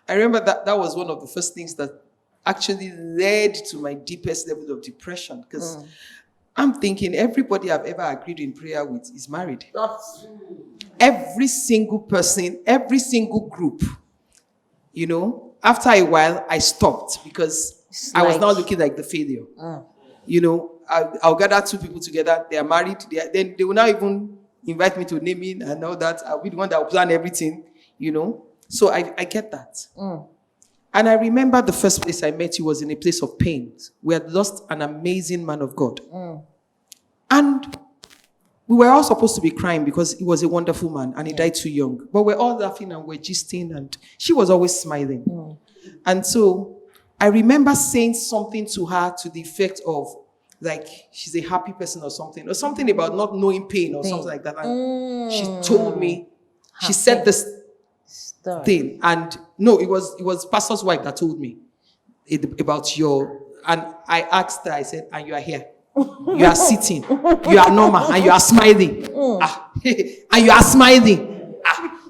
I remember that was one of the first things that actually led to my deepest level of depression. Because I'm thinking everybody I've ever agreed in prayer with is married. Every single person, every single group, you know. After a while, I stopped because I was now looking like the failure. You know, I'll gather two people together. They are married. Then they will now even invite me to naming and all that. I'll be the one that will plan everything, you know. So I get that. And I remember the first place I met you was in a place of pain. We had lost an amazing man of God. And we were all supposed to be crying because he was a wonderful man and he died too young. But we're all laughing and we're gisting and she was always smiling. And so I remember saying something to her to the effect of, like, she's a happy person or something about not knowing pain or something like that. And she told me, she said this thing. And no, it was pastor's wife that told me about and I asked her, I said, and you are here. You are sitting, you are normal, and you are smiling. And you are smiling.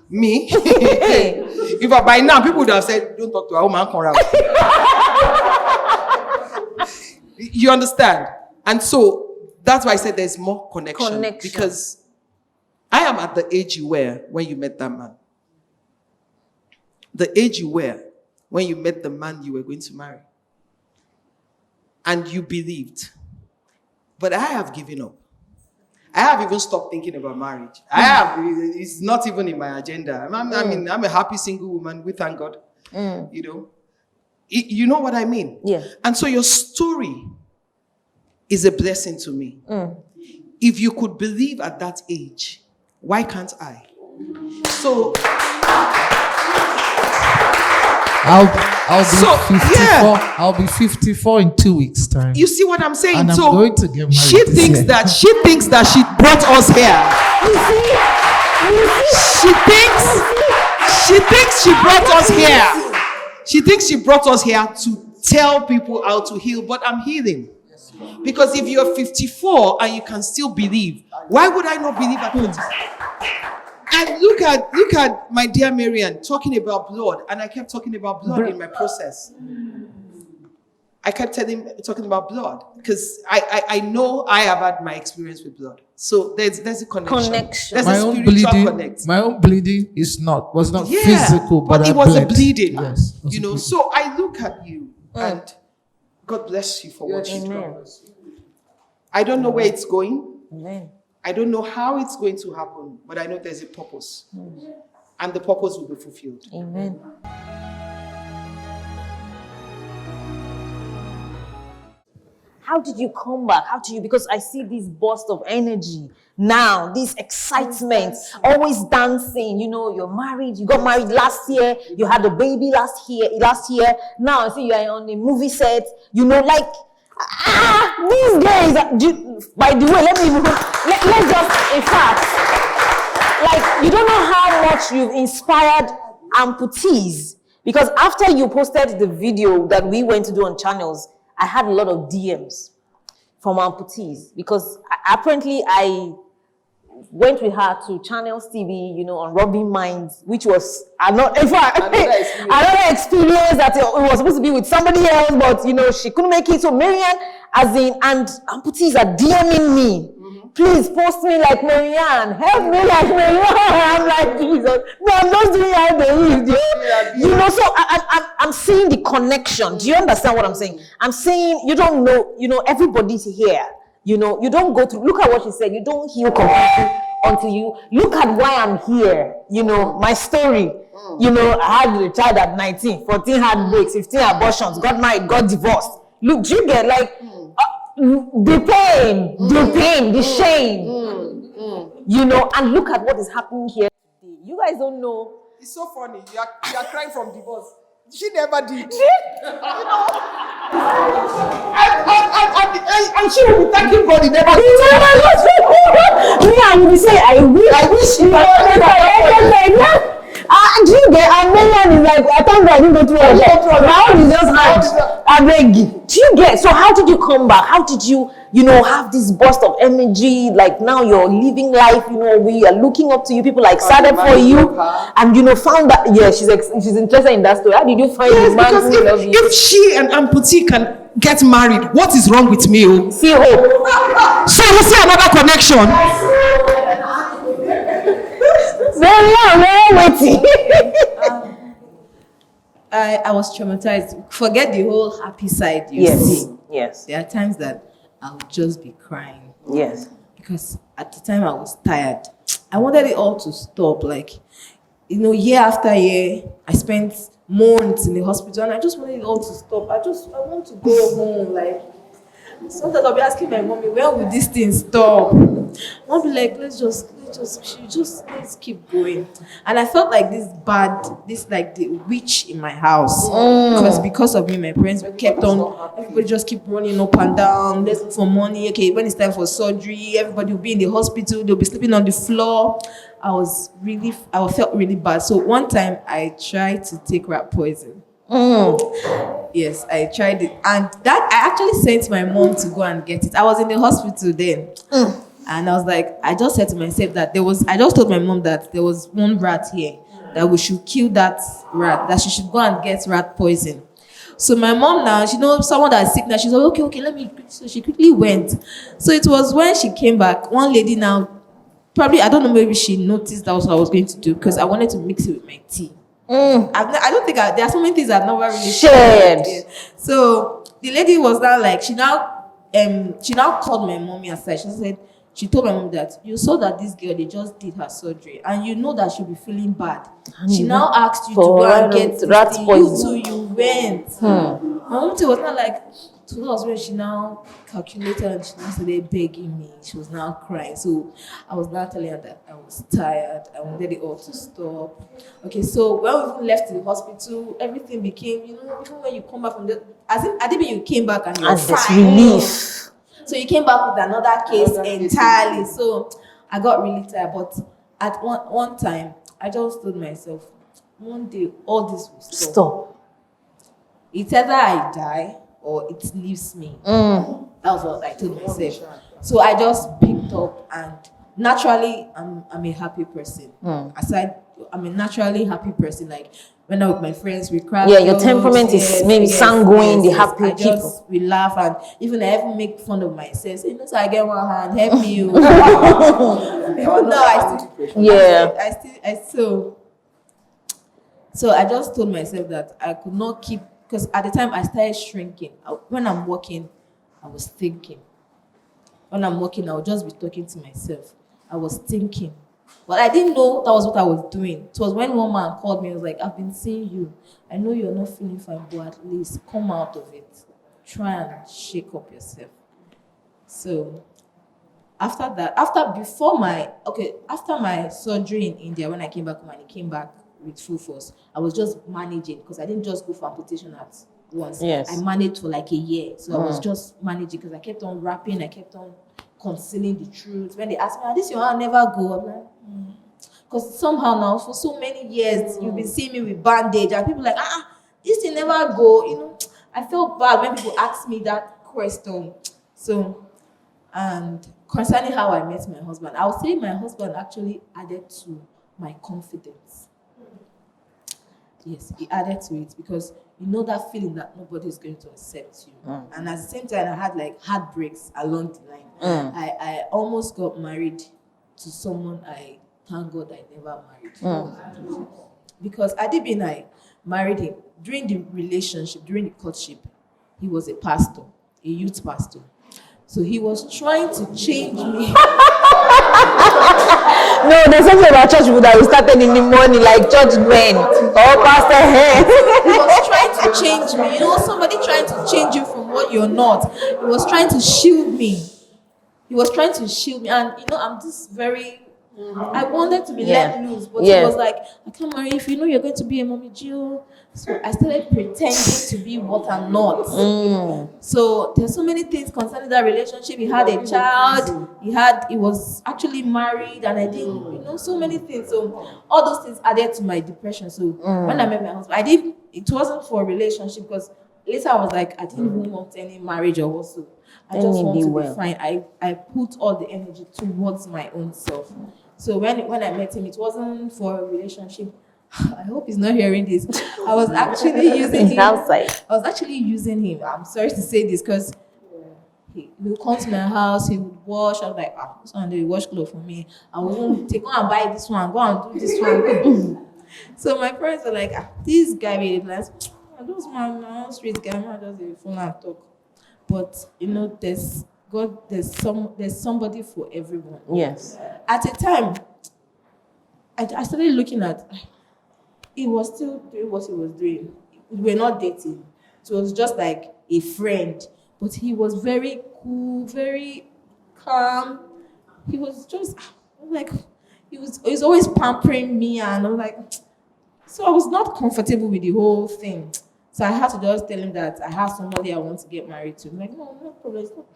Me? If by now people would have said, don't talk to a woman, come around. You understand? And so that's why I said there's more connection. Because I am at the age you were when you met that man. The age you were when you met the man you were going to marry. And you believed. But I have given up. I have even stopped thinking about marriage. It's not even in my agenda. I'm a happy single woman, we thank God. You know? You know what I mean? Yeah. And so your story is a blessing to me. If you could believe at that age, why can't I? So I'll be 54. yeah. I'll be 54 in 2 weeks' time. You see what I'm saying? And I'm so going to get married she this thinks year. that she brought us here. She thinks she brought us here. She thinks she brought us here to tell people how to heal, but I'm healing. Because if you're 54 and you can still believe, why would I not believe at 20? And look at my dear Maryann talking about blood, and I kept talking about blood in my process. I kept talking about blood because I know I have had my experience with blood. So there's a connection. There's My a own spiritual bleeding, connect. my own bleeding was not Yeah, physical, but it I was a bled. bleeding. Yes, it was You a know, bleeding. so I look at you and God bless you for what you've done. I don't know where it's going. Amen. I don't know how it's going to happen, but I know there's a purpose. And the purpose will be fulfilled. Amen. How did you come back? How do you, because I see this burst of energy now, this excitement, always dancing. You know, you're married, you got married last year, you had a baby last year. Now I see you are on a movie set, you know, like, these guys, by the way, let's just, in fact, like, you don't know how much you've inspired amputees. Because after you posted the video that we went to do on channels, I had a lot of DMs from amputees because apparently I went with her to Channels TV, you know, on Rubbing Minds, which was another experience that it was supposed to be with somebody else, but, you know, she couldn't make it. So Maryann, and amputees are DMing me. Please post me like Maryann. Help me like Maryann. I'm like, Jesus. No, I'm just doing how they live. You know, so I'm seeing the connection. Do you understand what I'm saying? I'm saying you don't know, you know, everybody's here. You know, you don't go through, look at what she said, you don't heal completely until you, look at why I'm here. You know, my story. You know, I had a child at 19, 14 heartbreaks, 15 abortions, got married, got divorced. Look, do you get like, the pain, the shame, you know, and look at what is happening here today. You guys don't know. It's so funny. You are crying from divorce. She never did. You know, and she will be thanking God. He never did. me, I will say, I wish you were. Do you get? And Maryann is like, I thought I didn't go through all that. Now is just hard. I beg you. Do you get? So how did you come back? How did you, you know, have this burst of energy? Like now you're living life. You know, we are looking up to you. People are excited for you, and you know, found that. Yeah, she's interested in that story. How did you find this man because who loves you? if she and amputee can get married, what is wrong with me? Oh? See hope. So you see another connection. Very waiting. I was traumatized. Forget the whole happy side you see. Yes. There are times that I would just be crying. Yes. Because at the time I was tired. I wanted it all to stop. Like, you know, year after year, I spent months in the hospital and I just wanted it all to stop. I want to go home. Like, sometimes I'll be asking my mommy, when will this thing stop? I'll be like, let's keep going. And I felt like this like the witch in my house. Because of me, my parents kept on, everybody just keep running up and down, let's look for money. Okay, when it's time for surgery, everybody will be in the hospital, they'll be sleeping on the floor. I felt really bad. So one time I tried to take rat poison. Yes, I tried it. And that I actually sent my mom to go and get it. I was in the hospital then. And I was like, I just said to myself that I just told my mom that there was one rat here, that we should kill that rat, that she should go and get rat poison. So my mom now, she knows someone that's sick now. She's like, okay, let me. So she quickly went. So it was when she came back, one lady now, probably, I don't know, maybe she noticed that was what I was going to do because I wanted to mix it with my tea. I don't think there are so many things I've never really shared. So the lady was now like, she now called my mommy aside. She told my mom that you saw that this girl, they just did her surgery and you know that she'll be feeling bad. She now asked you to go and get rat poison. You went. My mom was not like, so that was when she now calculated and she now started begging me. She was now crying. So I was now telling her that I was tired. I wanted it all to stop. Okay, so when we left the hospital, everything became, you know, even when you come back from you came back and you were fine. Relief. So you came back with another case entirely. So I got really tired. But at one time, I just told myself, one day all this will stop. It's either I die or it leaves me. That was what I told myself. So I just picked up and naturally, I'm a happy person. Aside, I'm a naturally happy person. Like when I'm with my friends, we cry. Yeah, your temperament is maybe sanguine, the happy people. We laugh, and even I even make fun of myself. Say, so I get one hand, help me. You. No, I still. So I just told myself that I could not keep, because at the time I started shrinking. When I'm walking, I was thinking. When I'm walking, I would just be talking to myself. I was thinking. But I didn't know that was what I was doing. It was when one man called me and was like, I've been seeing you. I know you're not feeling fine, but at least come out of it. Try and shake up yourself. So after my surgery in India, when I came back home and I came back with full force, I was just managing, because I didn't just go for amputation at once. Yes. I managed for like a year. So I was just managing, because I kept on rapping, I kept on concealing the truth. When they asked me, this your hand never go? I'm like, because somehow now, for so many years, you've been seeing me with bandage, and people like, this thing never go. You know, I felt bad when people asked me that question. So, and concerning how I met my husband, I would say my husband actually added to my confidence. Yes, he added to it, because you know that feeling that nobody is going to accept you. And at the same time, I had like heartbreaks along the line. I almost got married to someone I thank God I never married. Because I married him. During the relationship, during the courtship, he was a pastor, a youth pastor. So he was trying to change me. No, there's something about church people that we started in the morning, like church men or pastor head. He was trying to change me. You know, somebody trying to change you from what you're not. He was trying to shield me. And you know, I'm just very. I wanted to be let loose, but he was like, I can't marry if you know you're going to be a mommy Jill. So I started pretending to be what I'm not. So there's so many things concerning that relationship. He had a child. He was actually married, and I didn't, you know, so many things. So all those things added to my depression. So when I met my husband, it wasn't for a relationship, because later I was like, I didn't even want any marriage or what. So I just want to be fine. I put all the energy towards my own self. So when I met him, it wasn't for a relationship. I hope he's not hearing this. I was actually using him outside. I was actually using him. I'm sorry to say this, because he would come to my house, he would wash. I was like, this one, they wash clothes for me. I won't go and buy this one, go and do this one. So my parents were like, this guy really nice. Those man, street guy, man, just a phone and talk. But you know, there's somebody for everyone. Yes. At a time, I started looking at. He was still doing what he was doing. We were not dating. So it was just like a friend. But he was very cool, very calm. He was just like, he was always pampering me, and I'm like, so I was not comfortable with the whole thing. So I had to just tell him that I have somebody I want to get married to. I'm like, no problem. It's not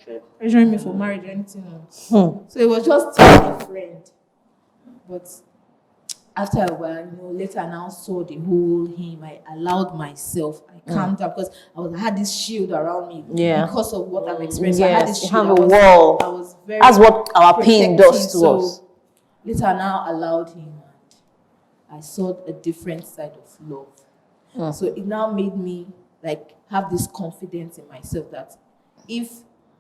pressuring me for marriage or anything. So it was just a friend. But after a while, you know, later I now saw the whole him. I allowed myself. I calmed down, because I had this shield around me because of what I've experienced. Yes, I had this shield. you have a wall. I was very That's what our pain does to us. Later I now allowed him, and I saw a different side of love. So it now made me like have this confidence in myself that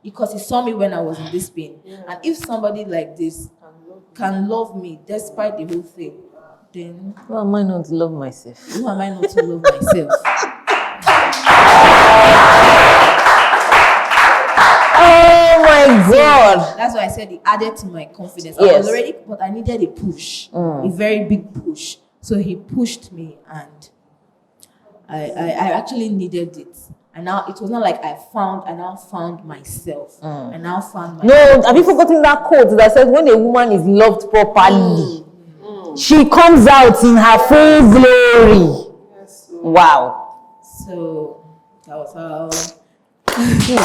because he saw me when I was in this pain, and if somebody like this can love me despite the whole thing, then who am I not to love myself? Who am I not to love myself? Oh my God! That's why I said it added to my confidence. Yes. I was already, but I needed a push, a very big push. So he pushed me, and I actually needed it. And now it was not like I now found myself. I now found myself. No, have you forgotten that quote that says when a woman is loved properly, she comes out in her full glory. Yes. Wow. So that was how. Thank you.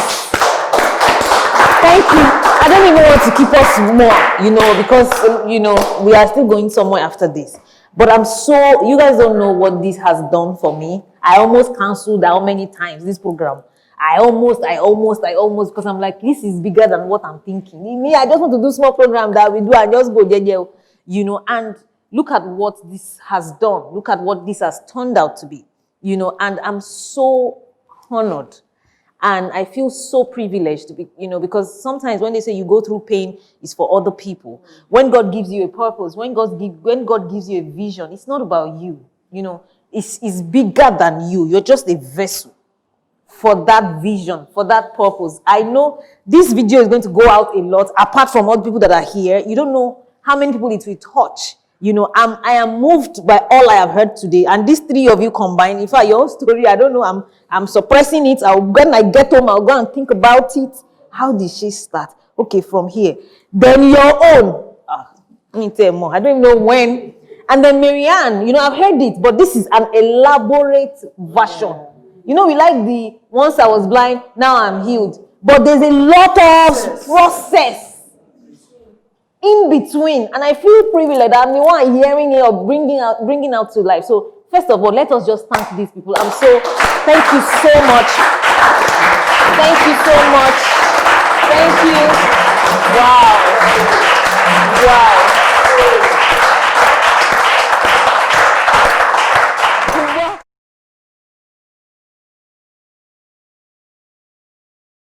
I don't even want to keep us more, because, we are still going somewhere after this. But you guys don't know what this has done for me. I almost canceled how many times this program. I almost, because I'm like, this is bigger than what I'm thinking. Me, I just want to do small program that we do and just go, you know, and look at what this has done. Look at what this has turned out to be, you know, and I'm so honored. And I feel so privileged to be, you know, because sometimes when they say you go through pain, it's for other people. When God gives you a purpose, when God gives you a vision, it's not about you, you know, it's bigger than you. You're just a vessel for that vision, for that purpose. I know this video is going to go out a lot, apart from all the people that are here. You don't know how many people it will touch. You know, I am moved by all I have heard today. And these three of you combined, in fact, your own story, I don't know, I'm suppressing it. When I get home, I'll go and think about it. How did she start? Okay, from here. Then your own. Let me tell you more. I don't even know when. And then Maryann, you know, I've heard it, but this is an elaborate version. You know, we like the once I was blind, now I'm healed. But there's a lot of process in between, and I feel privileged. I'm the one hearing it or bringing out to life. So first of all, let us just thank these people. Thank you so much. Thank you so much. Thank you. Wow.